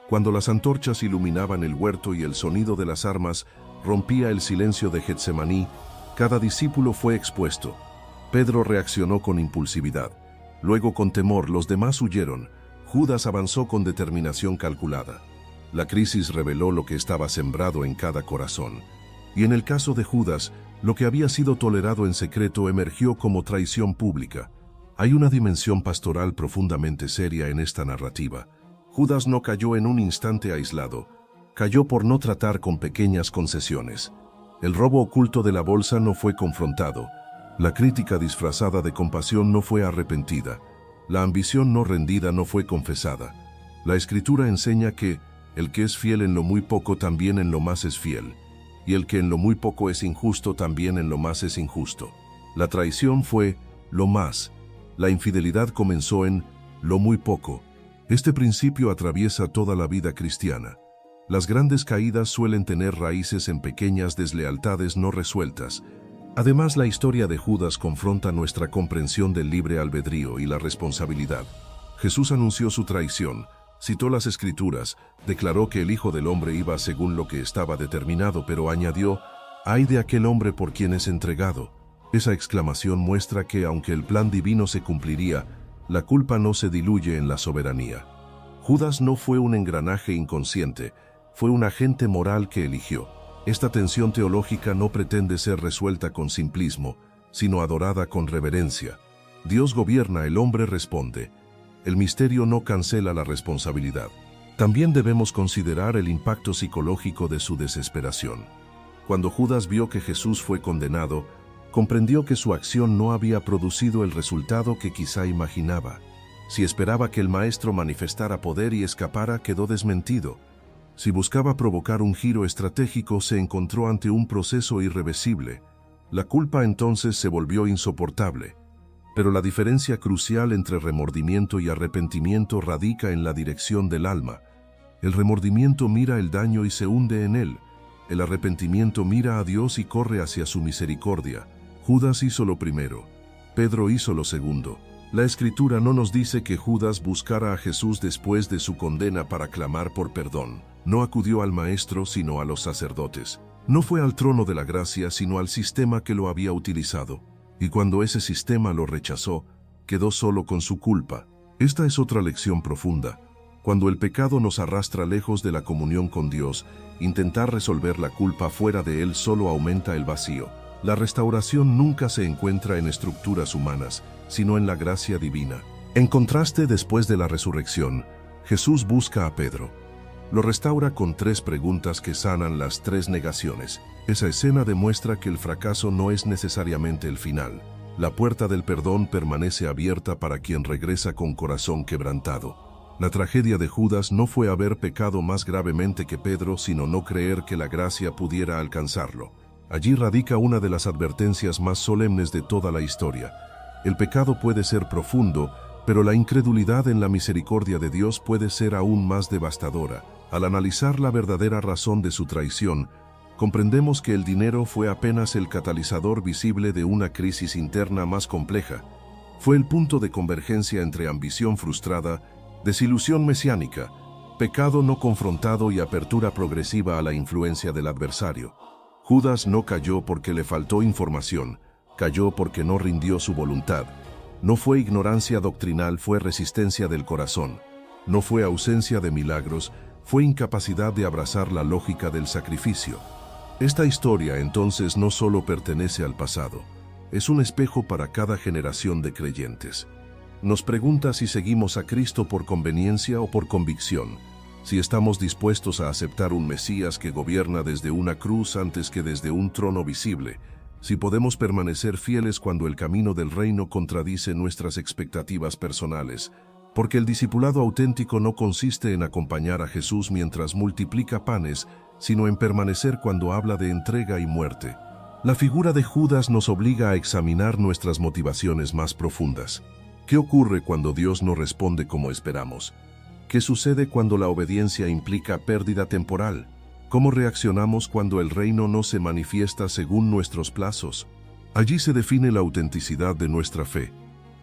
cuando las antorchas iluminaban el huerto y el sonido de las armas rompía el silencio de Getsemaní, cada discípulo fue expuesto. Pedro reaccionó con impulsividad. Luego, con temor, los demás huyeron. Judas avanzó con determinación calculada. La crisis reveló lo que estaba sembrado en cada corazón. Y en el caso de Judas, lo que había sido tolerado en secreto emergió como traición pública. Hay una dimensión pastoral profundamente seria en esta narrativa. Judas no cayó en un instante aislado. Cayó por no tratar con pequeñas concesiones. El robo oculto de la bolsa no fue confrontado. La crítica disfrazada de compasión no fue arrepentida. La ambición no rendida no fue confesada. La Escritura enseña que el que es fiel en lo muy poco también en lo más es fiel, y el que en lo muy poco es injusto también en lo más es injusto. La traición fue lo más. La infidelidad comenzó en lo muy poco. Este principio atraviesa toda la vida cristiana. Las grandes caídas suelen tener raíces en pequeñas deslealtades no resueltas. Además, la historia de Judas confronta nuestra comprensión del libre albedrío y la responsabilidad. Jesús anunció su traición, citó las Escrituras, declaró que el Hijo del Hombre iba según lo que estaba determinado, pero añadió, «Ay de aquel hombre por quien es entregado». Esa exclamación muestra que, aunque el plan divino se cumpliría, la culpa no se diluye en la soberanía. Judas no fue un engranaje inconsciente, fue un agente moral que eligió. Esta tensión teológica no pretende ser resuelta con simplismo, sino adorada con reverencia. Dios gobierna, el hombre responde. El misterio no cancela la responsabilidad. También debemos considerar el impacto psicológico de su desesperación. Cuando Judas vio que Jesús fue condenado, comprendió que su acción no había producido el resultado que quizá imaginaba. Si esperaba que el Maestro manifestara poder y escapara, quedó desmentido. Si buscaba provocar un giro estratégico, se encontró ante un proceso irreversible. La culpa entonces se volvió insoportable. Pero la diferencia crucial entre remordimiento y arrepentimiento radica en la dirección del alma. El remordimiento mira el daño y se hunde en él. El arrepentimiento mira a Dios y corre hacia su misericordia. Judas hizo lo primero. Pedro hizo lo segundo. La Escritura no nos dice que Judas buscara a Jesús después de su condena para clamar por perdón. No acudió al Maestro, sino a los sacerdotes. No fue al trono de la gracia, sino al sistema que lo había utilizado. Y cuando ese sistema lo rechazó, quedó solo con su culpa. Esta es otra lección profunda. Cuando el pecado nos arrastra lejos de la comunión con Dios, intentar resolver la culpa fuera de Él solo aumenta el vacío. La restauración nunca se encuentra en estructuras humanas, sino en la gracia divina. En contraste, después de la resurrección, Jesús busca a Pedro. Lo restaura con 3 preguntas que sanan las 3 negaciones. Esa escena demuestra que el fracaso no es necesariamente el final. La puerta del perdón permanece abierta para quien regresa con corazón quebrantado. La tragedia de Judas no fue haber pecado más gravemente que Pedro, sino no creer que la gracia pudiera alcanzarlo. Allí radica una de las advertencias más solemnes de toda la historia. El pecado puede ser profundo, pero la incredulidad en la misericordia de Dios puede ser aún más devastadora. Al analizar la verdadera razón de su traición, comprendemos que el dinero fue apenas el catalizador visible de una crisis interna más compleja. Fue el punto de convergencia entre ambición frustrada, desilusión mesiánica, pecado no confrontado y apertura progresiva a la influencia del adversario. Judas no cayó porque le faltó información, cayó porque no rindió su voluntad. No fue ignorancia doctrinal, fue resistencia del corazón. No fue ausencia de milagros, fue incapacidad de abrazar la lógica del sacrificio. Esta historia entonces no solo pertenece al pasado, es un espejo para cada generación de creyentes. Nos pregunta si seguimos a Cristo por conveniencia o por convicción, si estamos dispuestos a aceptar un Mesías que gobierna desde una cruz antes que desde un trono visible, si podemos permanecer fieles cuando el camino del reino contradice nuestras expectativas personales. Porque el discipulado auténtico no consiste en acompañar a Jesús mientras multiplica panes, sino en permanecer cuando habla de entrega y muerte. La figura de Judas nos obliga a examinar nuestras motivaciones más profundas. ¿Qué ocurre cuando Dios no responde como esperamos? ¿Qué sucede cuando la obediencia implica pérdida temporal? ¿Cómo reaccionamos cuando el reino no se manifiesta según nuestros plazos? Allí se define la autenticidad de nuestra fe,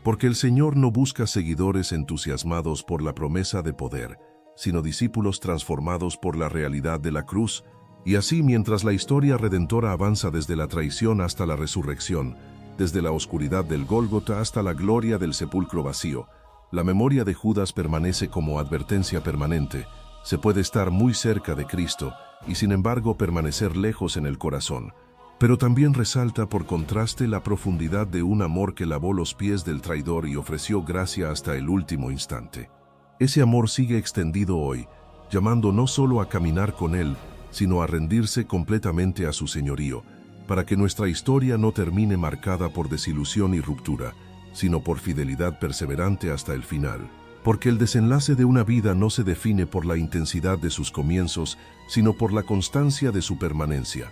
porque el Señor no busca seguidores entusiasmados por la promesa de poder, sino discípulos transformados por la realidad de la cruz. Y así, mientras la historia redentora avanza desde la traición hasta la resurrección, desde la oscuridad del Gólgota hasta la gloria del sepulcro vacío, la memoria de Judas permanece como advertencia permanente. Se puede estar muy cerca de Cristo y sin embargo permanecer lejos en el corazón. Pero también resalta por contraste la profundidad de un amor que lavó los pies del traidor y ofreció gracia hasta el último instante. Ese amor sigue extendido hoy, llamando no solo a caminar con Él, sino a rendirse completamente a su señorío, para que nuestra historia no termine marcada por desilusión y ruptura, sino por fidelidad perseverante hasta el final. Porque el desenlace de una vida no se define por la intensidad de sus comienzos, sino por la constancia de su permanencia.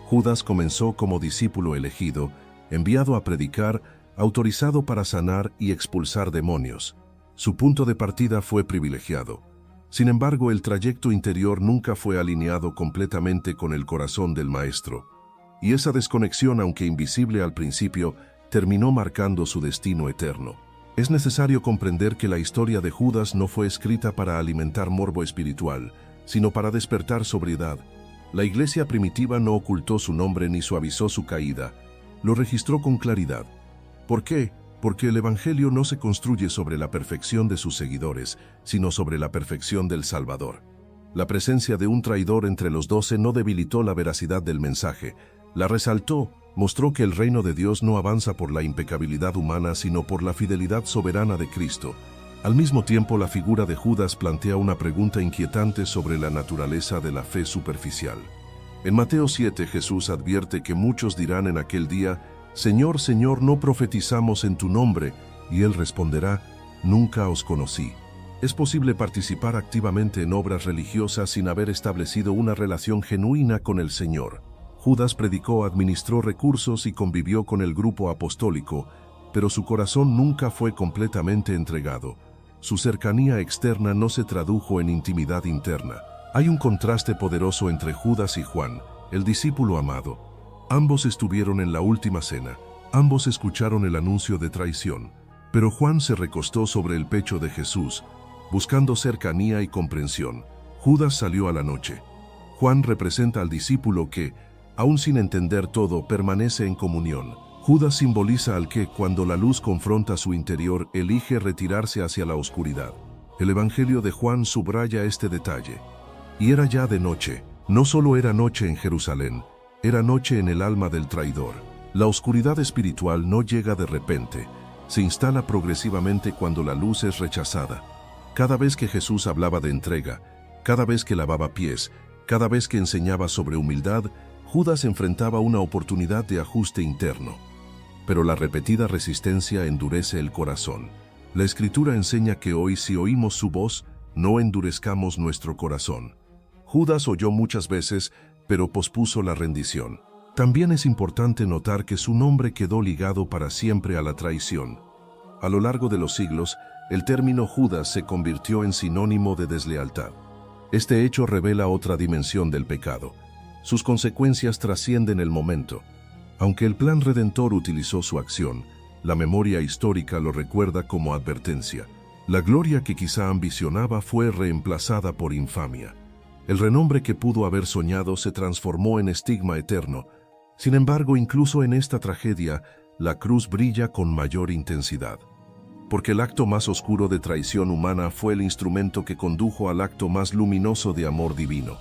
Judas comenzó como discípulo elegido, enviado a predicar, autorizado para sanar y expulsar demonios. Su punto de partida fue privilegiado. Sin embargo, el trayecto interior nunca fue alineado completamente con el corazón del Maestro. Y esa desconexión, aunque invisible al principio, terminó marcando su destino eterno. Es necesario comprender que la historia de Judas no fue escrita para alimentar morbo espiritual, sino para despertar sobriedad. La iglesia primitiva no ocultó su nombre ni suavizó su caída. Lo registró con claridad. ¿Por qué? Porque el Evangelio no se construye sobre la perfección de sus seguidores, sino sobre la perfección del Salvador. La presencia de un traidor entre los 12 no debilitó la veracidad del mensaje, la resaltó, mostró que el reino de Dios no avanza por la impecabilidad humana, sino por la fidelidad soberana de Cristo. Al mismo tiempo, la figura de Judas plantea una pregunta inquietante sobre la naturaleza de la fe superficial. En Mateo 7, Jesús advierte que muchos dirán en aquel día: «Señor, Señor, ¿no profetizamos en tu nombre?». Y él responderá: «Nunca os conocí». Es posible participar activamente en obras religiosas sin haber establecido una relación genuina con el Señor. Judas predicó, administró recursos y convivió con el grupo apostólico, pero su corazón nunca fue completamente entregado. Su cercanía externa no se tradujo en intimidad interna. Hay un contraste poderoso entre Judas y Juan, el discípulo amado. Ambos estuvieron en la última cena, ambos escucharon el anuncio de traición, pero Juan se recostó sobre el pecho de Jesús, buscando cercanía y comprensión. Judas salió a la noche. Juan representa al discípulo que, aún sin entender todo, permanece en comunión. Judas simboliza al que, cuando la luz confronta su interior, elige retirarse hacia la oscuridad. El Evangelio de Juan subraya este detalle. Y era ya de noche. No solo era noche en Jerusalén, era noche en el alma del traidor. La oscuridad espiritual no llega de repente, se instala progresivamente cuando la luz es rechazada. Cada vez que Jesús hablaba de entrega, cada vez que lavaba pies, cada vez que enseñaba sobre humildad, Judas enfrentaba una oportunidad de ajuste interno. Pero la repetida resistencia endurece el corazón. La Escritura enseña que hoy, si oímos su voz, no endurezcamos nuestro corazón. Judas oyó muchas veces, pero pospuso la rendición. También es importante notar que su nombre quedó ligado para siempre a la traición. A lo largo de los siglos, el término Judas se convirtió en sinónimo de deslealtad. Este hecho revela otra dimensión del pecado. Sus consecuencias trascienden el momento. Aunque el plan redentor utilizó su acción, la memoria histórica lo recuerda como advertencia. La gloria que quizá ambicionaba fue reemplazada por infamia. El renombre que pudo haber soñado se transformó en estigma eterno. Sin embargo, incluso en esta tragedia, la cruz brilla con mayor intensidad. Porque el acto más oscuro de traición humana fue el instrumento que condujo al acto más luminoso de amor divino.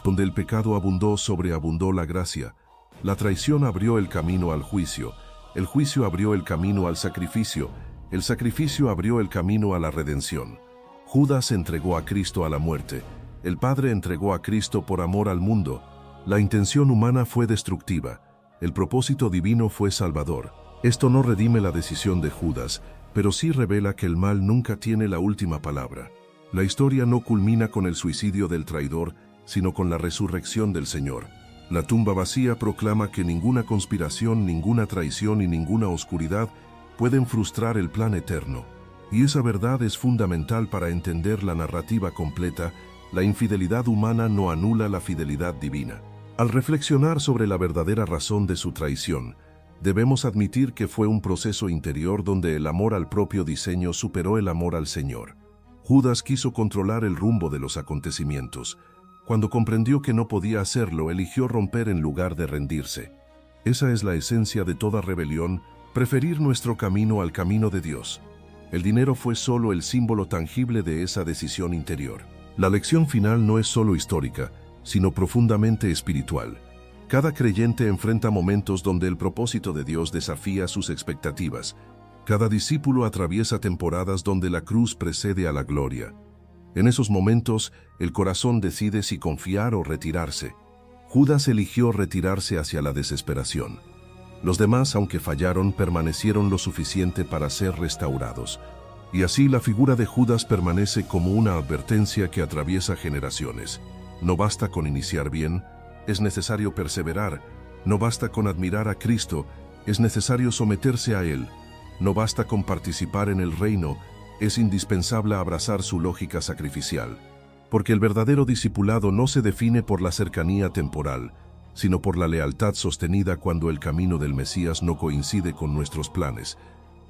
Donde el pecado abundó, sobreabundó la gracia. La traición abrió el camino al juicio. El juicio abrió el camino al sacrificio. El sacrificio abrió el camino a la redención. Judas entregó a Cristo a la muerte. El Padre entregó a Cristo por amor al mundo. La intención humana fue destructiva. El propósito divino fue salvador. Esto no redime la decisión de Judas, pero sí revela que el mal nunca tiene la última palabra. La historia no culmina con el suicidio del traidor, sino con la resurrección del Señor. La tumba vacía proclama que ninguna conspiración, ninguna traición y ninguna oscuridad pueden frustrar el plan eterno. Y esa verdad es fundamental para entender la narrativa completa. La infidelidad humana no anula la fidelidad divina. Al reflexionar sobre la verdadera razón de su traición, debemos admitir que fue un proceso interior donde el amor al propio diseño superó el amor al Señor. Judas quiso controlar el rumbo de los acontecimientos. Cuando comprendió que no podía hacerlo, eligió romper en lugar de rendirse. Esa es la esencia de toda rebelión, preferir nuestro camino al camino de Dios. El dinero fue solo el símbolo tangible de esa decisión interior. La lección final no es solo histórica, sino profundamente espiritual. Cada creyente enfrenta momentos donde el propósito de Dios desafía sus expectativas. Cada discípulo atraviesa temporadas donde la cruz precede a la gloria. En esos momentos, el corazón decide si confiar o retirarse. Judas eligió retirarse hacia la desesperación. Los demás, aunque fallaron, permanecieron lo suficiente para ser restaurados. Y así la figura de Judas permanece como una advertencia que atraviesa generaciones. No basta con iniciar bien, es necesario perseverar. No basta con admirar a Cristo, es necesario someterse a Él. No basta con participar en el reino, es indispensable abrazar su lógica sacrificial. Porque el verdadero discipulado no se define por la cercanía temporal, sino por la lealtad sostenida cuando el camino del Mesías no coincide con nuestros planes.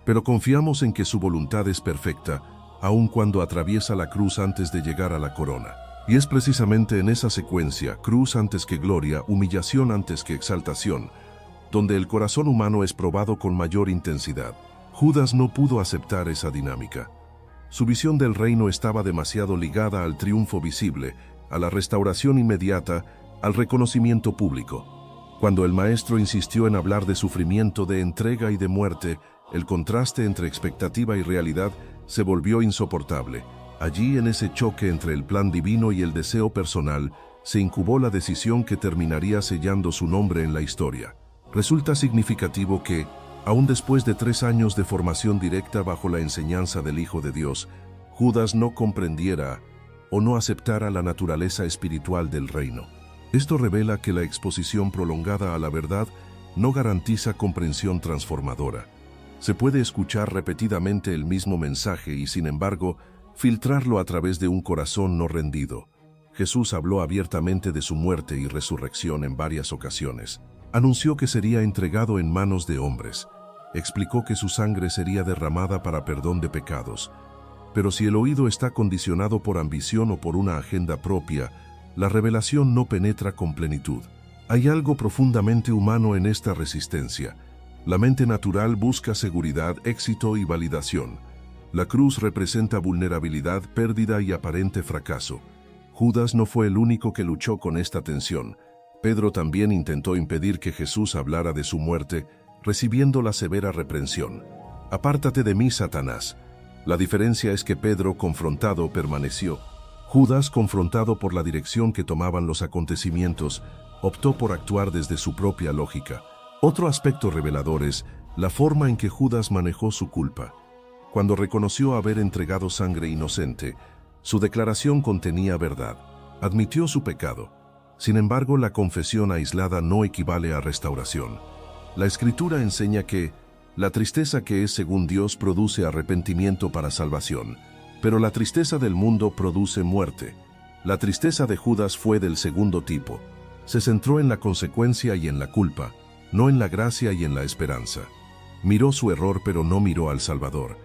Pero confiamos en que su voluntad es perfecta, aun cuando atraviesa la cruz antes de llegar a la corona. Y es precisamente en esa secuencia, cruz antes que gloria, humillación antes que exaltación, donde el corazón humano es probado con mayor intensidad. Judas no pudo aceptar esa dinámica. Su visión del reino estaba demasiado ligada al triunfo visible, a la restauración inmediata, al reconocimiento público. Cuando el maestro insistió en hablar de sufrimiento, de entrega y de muerte, el contraste entre expectativa y realidad se volvió insoportable. Allí, en ese choque entre el plan divino y el deseo personal, se incubó la decisión que terminaría sellando su nombre en la historia. Resulta significativo que, aún después de 3 años de formación directa bajo la enseñanza del Hijo de Dios, Judas no comprendiera o no aceptara la naturaleza espiritual del reino. Esto revela que la exposición prolongada a la verdad no garantiza comprensión transformadora. Se puede escuchar repetidamente el mismo mensaje y, sin embargo, filtrarlo a través de un corazón no rendido. Jesús habló abiertamente de su muerte y resurrección en varias ocasiones. Anunció que sería entregado en manos de hombres. Explicó que su sangre sería derramada para perdón de pecados. Pero si el oído está condicionado por ambición o por una agenda propia, la revelación no penetra con plenitud. Hay algo profundamente humano en esta resistencia. La mente natural busca seguridad, éxito y validación. La cruz representa vulnerabilidad, pérdida y aparente fracaso. Judas no fue el único que luchó con esta tensión. Pedro también intentó impedir que Jesús hablara de su muerte, recibiendo la severa reprensión. «Apártate de mí, Satanás». La diferencia es que Pedro, confrontado, permaneció. Judas, confrontado por la dirección que tomaban los acontecimientos, optó por actuar desde su propia lógica. Otro aspecto revelador es la forma en que Judas manejó su culpa. Cuando reconoció haber entregado sangre inocente, su declaración contenía verdad. Admitió su pecado. Sin embargo, la confesión aislada no equivale a restauración. La Escritura enseña que la tristeza que es según Dios produce arrepentimiento para salvación, pero la tristeza del mundo produce muerte. La tristeza de Judas fue del segundo tipo. Se centró en la consecuencia y en la culpa, no en la gracia y en la esperanza. Miró su error pero no miró al Salvador.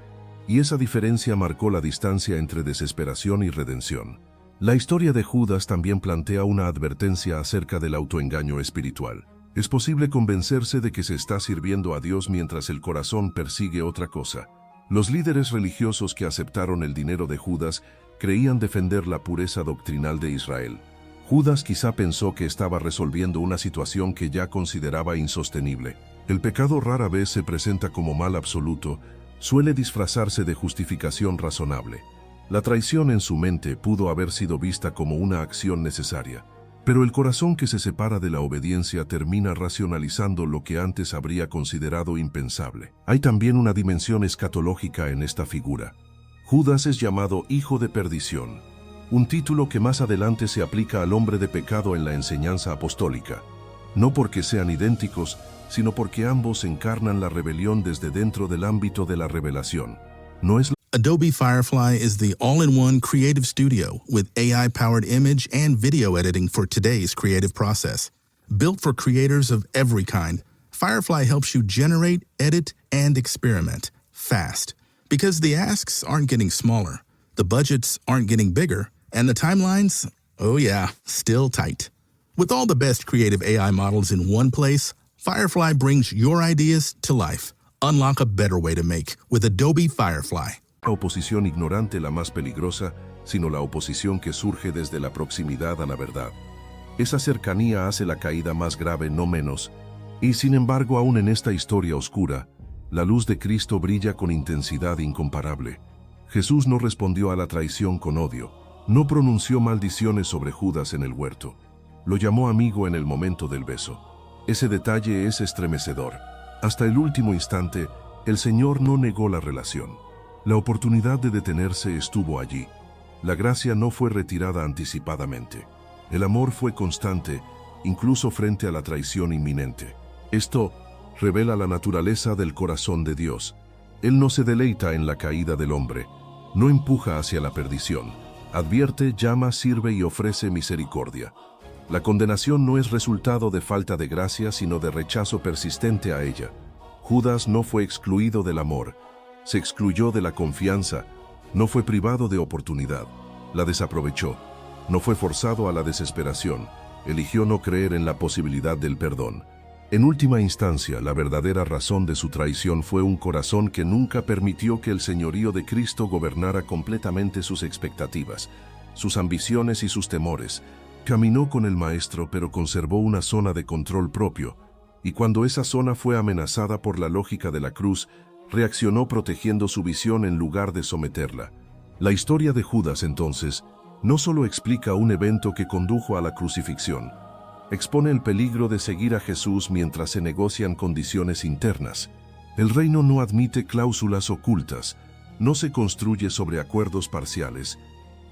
Y esa diferencia marcó la distancia entre desesperación y redención. La historia de Judas también plantea una advertencia acerca del autoengaño espiritual. Es posible convencerse de que se está sirviendo a Dios mientras el corazón persigue otra cosa. Los líderes religiosos que aceptaron el dinero de Judas creían defender la pureza doctrinal de Israel. Judas quizá pensó que estaba resolviendo una situación que ya consideraba insostenible. El pecado rara vez se presenta como mal absoluto, suele disfrazarse de justificación razonable. La traición en su mente pudo haber sido vista como una acción necesaria. Pero el corazón que se separa de la obediencia termina racionalizando lo que antes habría considerado impensable. Hay también una dimensión escatológica en esta figura. Judas es llamado hijo de perdición, un título que más adelante se aplica al hombre de pecado en la enseñanza apostólica, no porque sean idénticos, sino porque ambos encarnan la rebelión desde dentro del ámbito de la revelación. No es Adobe Firefly is the all-in-one creative studio with AI-powered image and video editing for today's creative process. Built for creators of every kind, Firefly helps you generate, edit, and experiment fast. Because the asks aren't getting smaller, the budgets aren't getting bigger, and the timelines, oh yeah, still tight. With all the best creative AI models in one place, Firefly brings your ideas to life. Unlock a better way to make with Adobe Firefly. La oposición ignorante la más peligrosa, sino la oposición que surge desde la proximidad a la verdad. Esa cercanía hace la caída más grave, no menos, y sin embargo, aún en esta historia oscura, la luz de Cristo brilla con intensidad incomparable. Jesús no respondió a la traición con odio, no pronunció maldiciones sobre Judas en el huerto, lo llamó amigo en el momento del beso. Ese detalle es estremecedor. Hasta el último instante, el Señor no negó la relación. La oportunidad de detenerse estuvo allí. La gracia no fue retirada anticipadamente. El amor fue constante, incluso frente a la traición inminente. Esto revela la naturaleza del corazón de Dios. Él no se deleita en la caída del hombre, no empuja hacia la perdición. Advierte, llama, sirve y ofrece misericordia. La condenación no es resultado de falta de gracia, sino de rechazo persistente a ella. Judas no fue excluido del amor, se excluyó de la confianza, no fue privado de oportunidad, la desaprovechó, no fue forzado a la desesperación, eligió no creer en la posibilidad del perdón. En última instancia, la verdadera razón de su traición fue un corazón que nunca permitió que el señorío de Cristo gobernara completamente sus expectativas, sus ambiciones y sus temores. Caminó con el Maestro, pero conservó una zona de control propio, y cuando esa zona fue amenazada por la lógica de la cruz, reaccionó protegiendo su visión en lugar de someterla. La historia de Judas, entonces, no solo explica un evento que condujo a la crucifixión, expone el peligro de seguir a Jesús mientras se negocian condiciones internas. El reino no admite cláusulas ocultas, no se construye sobre acuerdos parciales,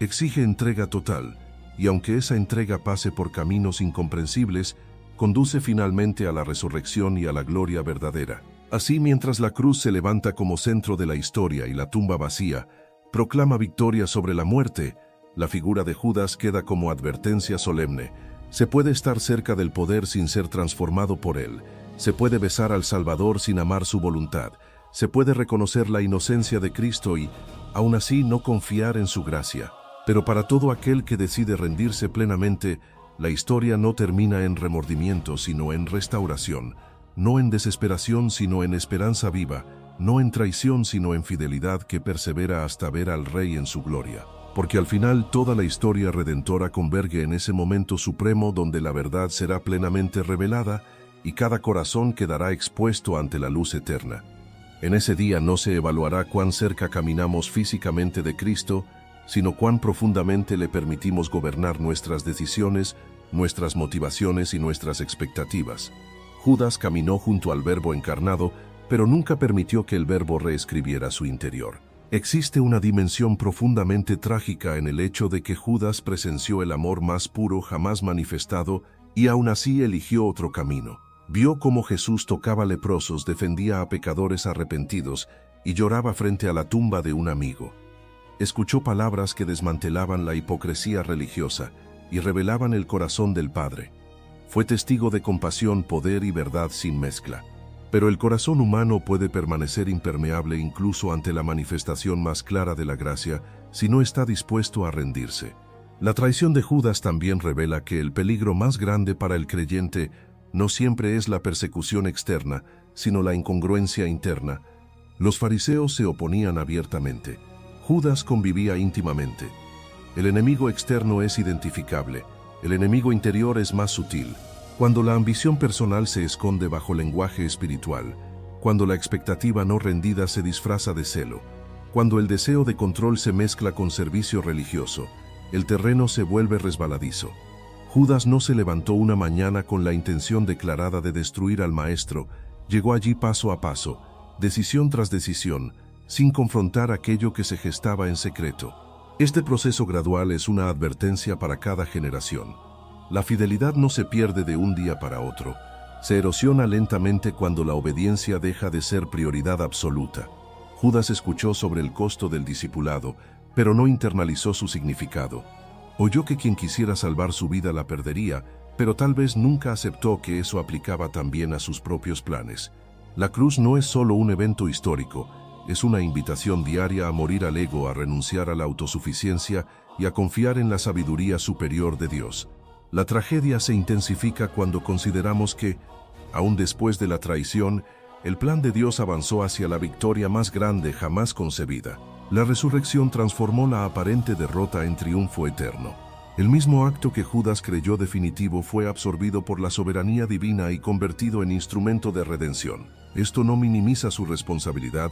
exige entrega total, y aunque esa entrega pase por caminos incomprensibles, conduce finalmente a la resurrección y a la gloria verdadera. Así, mientras la cruz se levanta como centro de la historia y la tumba vacía proclama victoria sobre la muerte, la figura de Judas queda como advertencia solemne. Se puede estar cerca del poder sin ser transformado por él. Se puede besar al Salvador sin amar su voluntad. Se puede reconocer la inocencia de Cristo y, aún así, no confiar en su gracia. Pero para todo aquel que decide rendirse plenamente, la historia no termina en remordimiento, sino en restauración. No en desesperación, sino en esperanza viva, no en traición, sino en fidelidad que persevera hasta ver al Rey en su gloria. Porque al final toda la historia redentora converge en ese momento supremo donde la verdad será plenamente revelada y cada corazón quedará expuesto ante la luz eterna. En ese día no se evaluará cuán cerca caminamos físicamente de Cristo, sino cuán profundamente le permitimos gobernar nuestras decisiones, nuestras motivaciones y nuestras expectativas. Judas caminó junto al Verbo encarnado, pero nunca permitió que el Verbo reescribiera su interior. Existe una dimensión profundamente trágica en el hecho de que Judas presenció el amor más puro jamás manifestado y aún así eligió otro camino. Vio cómo Jesús tocaba leprosos, defendía a pecadores arrepentidos y lloraba frente a la tumba de un amigo. Escuchó palabras que desmantelaban la hipocresía religiosa y revelaban el corazón del Padre. Fue testigo de compasión, poder y verdad sin mezcla. Pero el corazón humano puede permanecer impermeable incluso ante la manifestación más clara de la gracia si no está dispuesto a rendirse. La traición de Judas también revela que el peligro más grande para el creyente no siempre es la persecución externa, sino la incongruencia interna. Los fariseos se oponían abiertamente. Judas convivía íntimamente. El enemigo externo es identificable. El enemigo interior es más sutil. Cuando la ambición personal se esconde bajo lenguaje espiritual, cuando la expectativa no rendida se disfraza de celo, cuando el deseo de control se mezcla con servicio religioso, el terreno se vuelve resbaladizo. Judas no se levantó una mañana con la intención declarada de destruir al Maestro, llegó allí paso a paso, decisión tras decisión, sin confrontar aquello que se gestaba en secreto. Este proceso gradual es una advertencia para cada generación. La fidelidad no se pierde de un día para otro, se erosiona lentamente cuando la obediencia deja de ser prioridad absoluta. Judas escuchó sobre el costo del discipulado, pero no internalizó su significado. Oyó que quien quisiera salvar su vida la perdería, pero tal vez nunca aceptó que eso aplicaba también a sus propios planes. La cruz no es solo un evento histórico, es una invitación diaria a morir al ego, a renunciar a la autosuficiencia y a confiar en la sabiduría superior de Dios. La tragedia se intensifica cuando consideramos que, aún después de la traición, el plan de Dios avanzó hacia la victoria más grande jamás concebida. La resurrección transformó la aparente derrota en triunfo eterno. El mismo acto que Judas creyó definitivo fue absorbido por la soberanía divina y convertido en instrumento de redención. Esto no minimiza su responsabilidad,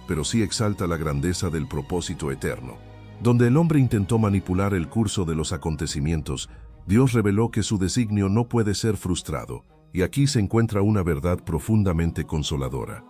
pero sí exalta la grandeza del propósito eterno. Donde el hombre intentó manipular el curso de los acontecimientos, Dios reveló que su designio no puede ser frustrado, y aquí se encuentra una verdad profundamente consoladora.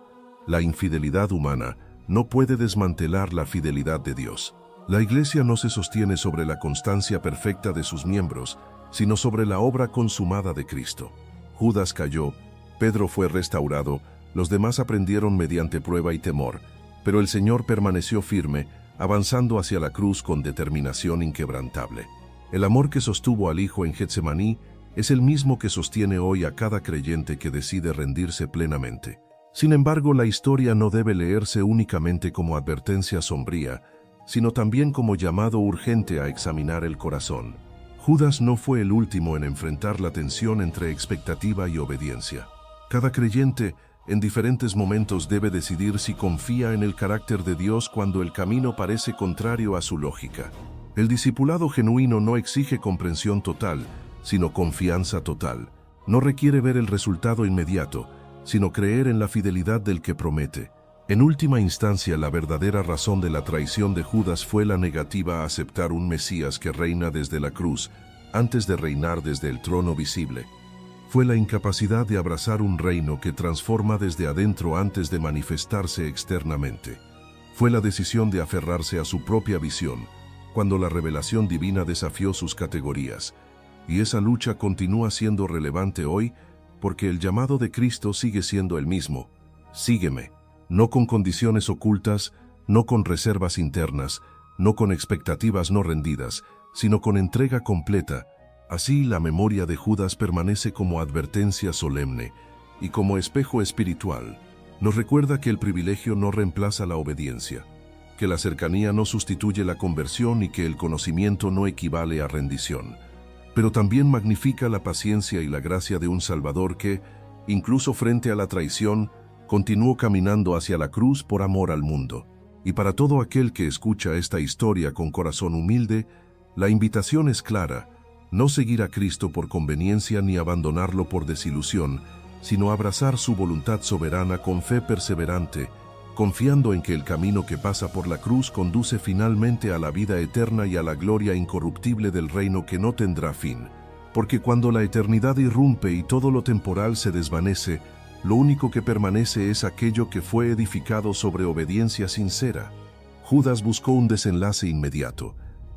La infidelidad humana no puede desmantelar la fidelidad de Dios. La Iglesia no se sostiene sobre la constancia perfecta de sus miembros, sino sobre la obra consumada de Cristo. Judas cayó, Pedro fue restaurado, los demás aprendieron mediante prueba y temor, pero el Señor permaneció firme, avanzando hacia la cruz con determinación inquebrantable. El amor que sostuvo al Hijo en Getsemaní es el mismo que sostiene hoy a cada creyente que decide rendirse plenamente. Sin embargo, la historia no debe leerse únicamente como advertencia sombría, sino también como llamado urgente a examinar el corazón. Judas no fue el último en enfrentar la tensión entre expectativa y obediencia. Cada creyente, en diferentes momentos, debe decidir si confía en el carácter de Dios cuando el camino parece contrario a su lógica. El discipulado genuino no exige comprensión total, sino confianza total. No requiere ver el resultado inmediato, sino creer en la fidelidad del que promete. En última instancia, la verdadera razón de la traición de Judas fue la negativa a aceptar un Mesías que reina desde la cruz, antes de reinar desde el trono visible. Fue la incapacidad de abrazar un reino que transforma desde adentro antes de manifestarse externamente. Fue la decisión de aferrarse a su propia visión, cuando la revelación divina desafió sus categorías. Y esa lucha continúa siendo relevante hoy, porque el llamado de Cristo sigue siendo el mismo: sígueme. No con condiciones ocultas, no con reservas internas, no con expectativas no rendidas, sino con entrega completa. Así, la memoria de Judas permanece como advertencia solemne y como espejo espiritual. Nos recuerda que el privilegio no reemplaza la obediencia, que la cercanía no sustituye la conversión y que el conocimiento no equivale a rendición. Pero también magnifica la paciencia y la gracia de un Salvador que, incluso frente a la traición, continuó caminando hacia la cruz por amor al mundo. Y para todo aquel que escucha esta historia con corazón humilde, la invitación es clara: no seguir a Cristo por conveniencia ni abandonarlo por desilusión, sino abrazar su voluntad soberana con fe perseverante, confiando en que el camino que pasa por la cruz conduce finalmente a la vida eterna y a la gloria incorruptible del reino que no tendrá fin. Porque cuando la eternidad irrumpe y todo lo temporal se desvanece, lo único que permanece es aquello que fue edificado sobre obediencia sincera. Judas buscó un desenlace inmediato.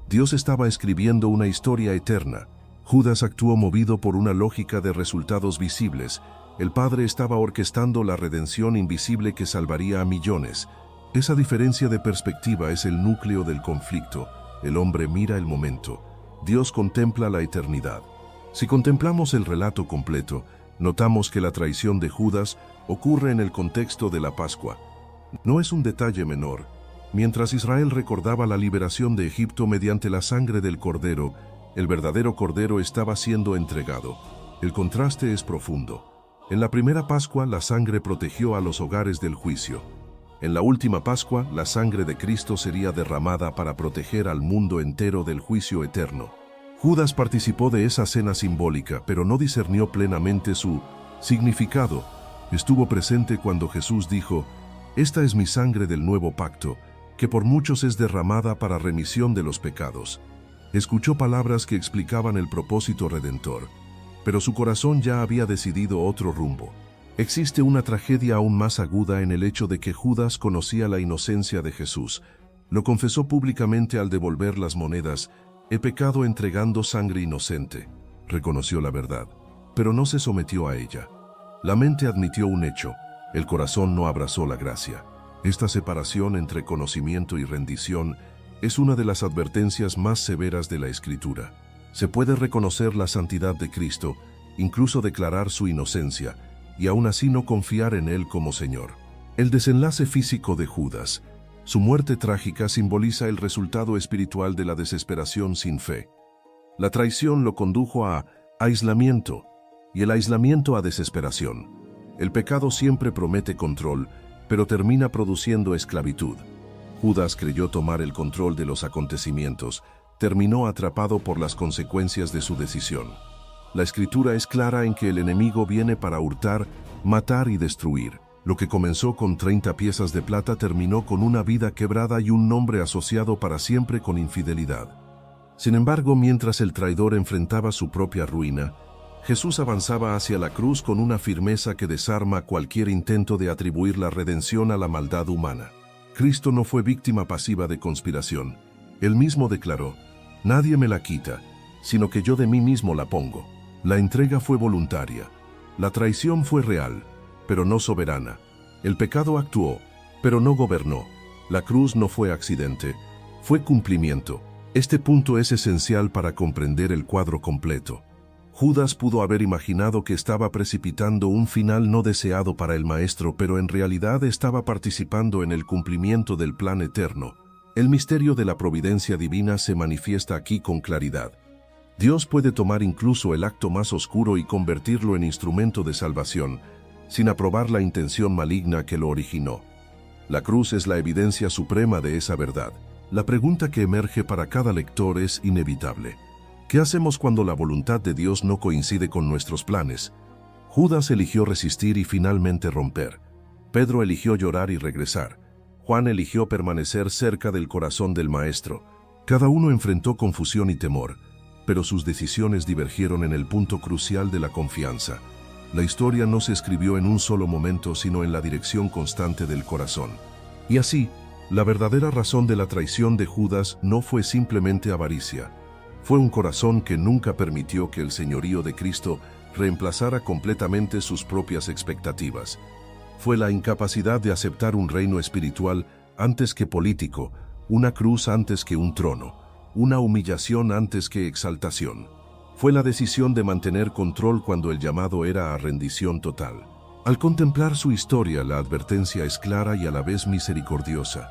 Dios estaba escribiendo una historia eterna. Judas actuó movido por una lógica de resultados visibles. El Padre estaba orquestando la redención invisible que salvaría a millones. Esa diferencia de perspectiva es el núcleo del conflicto. El hombre mira el momento. Dios contempla la eternidad. Si contemplamos el relato completo, notamos que la traición de Judas ocurre en el contexto de la Pascua. No es un detalle menor. Mientras Israel recordaba la liberación de Egipto mediante la sangre del Cordero, el verdadero Cordero estaba siendo entregado. El contraste es profundo. En la primera Pascua, la sangre protegió a los hogares del juicio. En la última Pascua, la sangre de Cristo sería derramada para proteger al mundo entero del juicio eterno. Judas participó de esa cena simbólica, pero no discernió plenamente su significado. Estuvo presente cuando Jesús dijo: «Esta es mi sangre del nuevo pacto, que por muchos es derramada para remisión de los pecados». Escuchó palabras que explicaban el propósito redentor, pero su corazón ya había decidido otro rumbo. Existe una tragedia aún más aguda en el hecho de que Judas conocía la inocencia de Jesús. Lo confesó públicamente al devolver las monedas: he pecado entregando sangre inocente. Reconoció la verdad, pero no se sometió a ella. La mente admitió un hecho, el corazón no abrazó la gracia. Esta separación entre conocimiento y rendición es una de las advertencias más severas de la Escritura. Se puede reconocer la santidad de Cristo, incluso declarar su inocencia, y aún así no confiar en Él como Señor. El desenlace físico de Judas, su muerte trágica, simboliza el resultado espiritual de la desesperación sin fe. La traición lo condujo a aislamiento, y el aislamiento a desesperación. El pecado siempre promete control, pero termina produciendo esclavitud. Judas creyó tomar el control de los acontecimientos, terminó atrapado por las consecuencias de su decisión. La Escritura es clara en que el enemigo viene para hurtar, matar y destruir. Lo que comenzó con 30 piezas de plata terminó con una vida quebrada y un nombre asociado para siempre con infidelidad. Sin embargo, mientras el traidor enfrentaba su propia ruina, Jesús avanzaba hacia la cruz con una firmeza que desarma cualquier intento de atribuir la redención a la maldad humana. Cristo no fue víctima pasiva de conspiración. Él mismo declaró: nadie me la quita, sino que yo de mí mismo la pongo. La entrega fue voluntaria. La traición fue real, pero no soberana. El pecado actuó, pero no gobernó. La cruz no fue accidente, fue cumplimiento. Este punto es esencial para comprender el cuadro completo. Judas pudo haber imaginado que estaba precipitando un final no deseado para el Maestro, pero en realidad estaba participando en el cumplimiento del plan eterno. El misterio de la providencia divina se manifiesta aquí con claridad. Dios puede tomar incluso el acto más oscuro y convertirlo en instrumento de salvación, sin aprobar la intención maligna que lo originó. La cruz es la evidencia suprema de esa verdad. La pregunta que emerge para cada lector es inevitable. ¿Qué hacemos cuando la voluntad de Dios no coincide con nuestros planes? Judas eligió resistir y finalmente romper. Pedro eligió llorar y regresar. Juan eligió permanecer cerca del corazón del Maestro. Cada uno enfrentó confusión y temor, pero sus decisiones divergieron en el punto crucial de la confianza. La historia no se escribió en un solo momento, sino en la dirección constante del corazón. Y así, la verdadera razón de la traición de Judas no fue simplemente avaricia. Fue un corazón que nunca permitió que el señorío de Cristo reemplazara completamente sus propias expectativas. Fue la incapacidad de aceptar un reino espiritual antes que político, una cruz antes que un trono, una humillación antes que exaltación. Fue la decisión de mantener control cuando el llamado era a rendición total. Al contemplar su historia, la advertencia es clara y a la vez misericordiosa.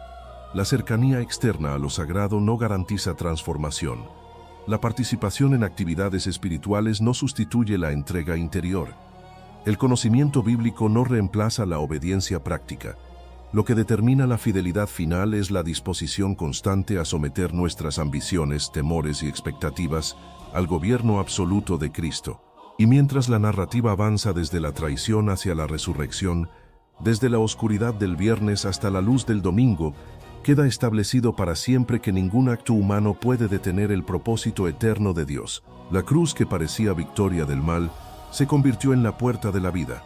La cercanía externa a lo sagrado no garantiza transformación. La participación en actividades espirituales no sustituye la entrega interior. El conocimiento bíblico no reemplaza la obediencia práctica. Lo que determina la fidelidad final es la disposición constante a someter nuestras ambiciones, temores y expectativas al gobierno absoluto de Cristo. Y mientras la narrativa avanza desde la traición hacia la resurrección, desde la oscuridad del viernes hasta la luz del domingo, queda establecido para siempre que ningún acto humano puede detener el propósito eterno de Dios. La cruz, que parecía victoria del mal, se convirtió en la puerta de la vida.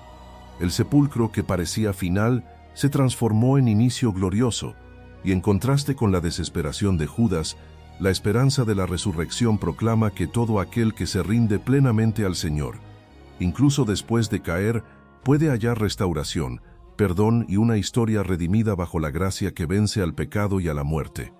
El sepulcro, que parecía final, se transformó en inicio glorioso, y en contraste con la desesperación de Judas, la esperanza de la resurrección proclama que todo aquel que se rinde plenamente al Señor, incluso después de caer, puede hallar restauración, perdón y una historia redimida bajo la gracia que vence al pecado y a la muerte.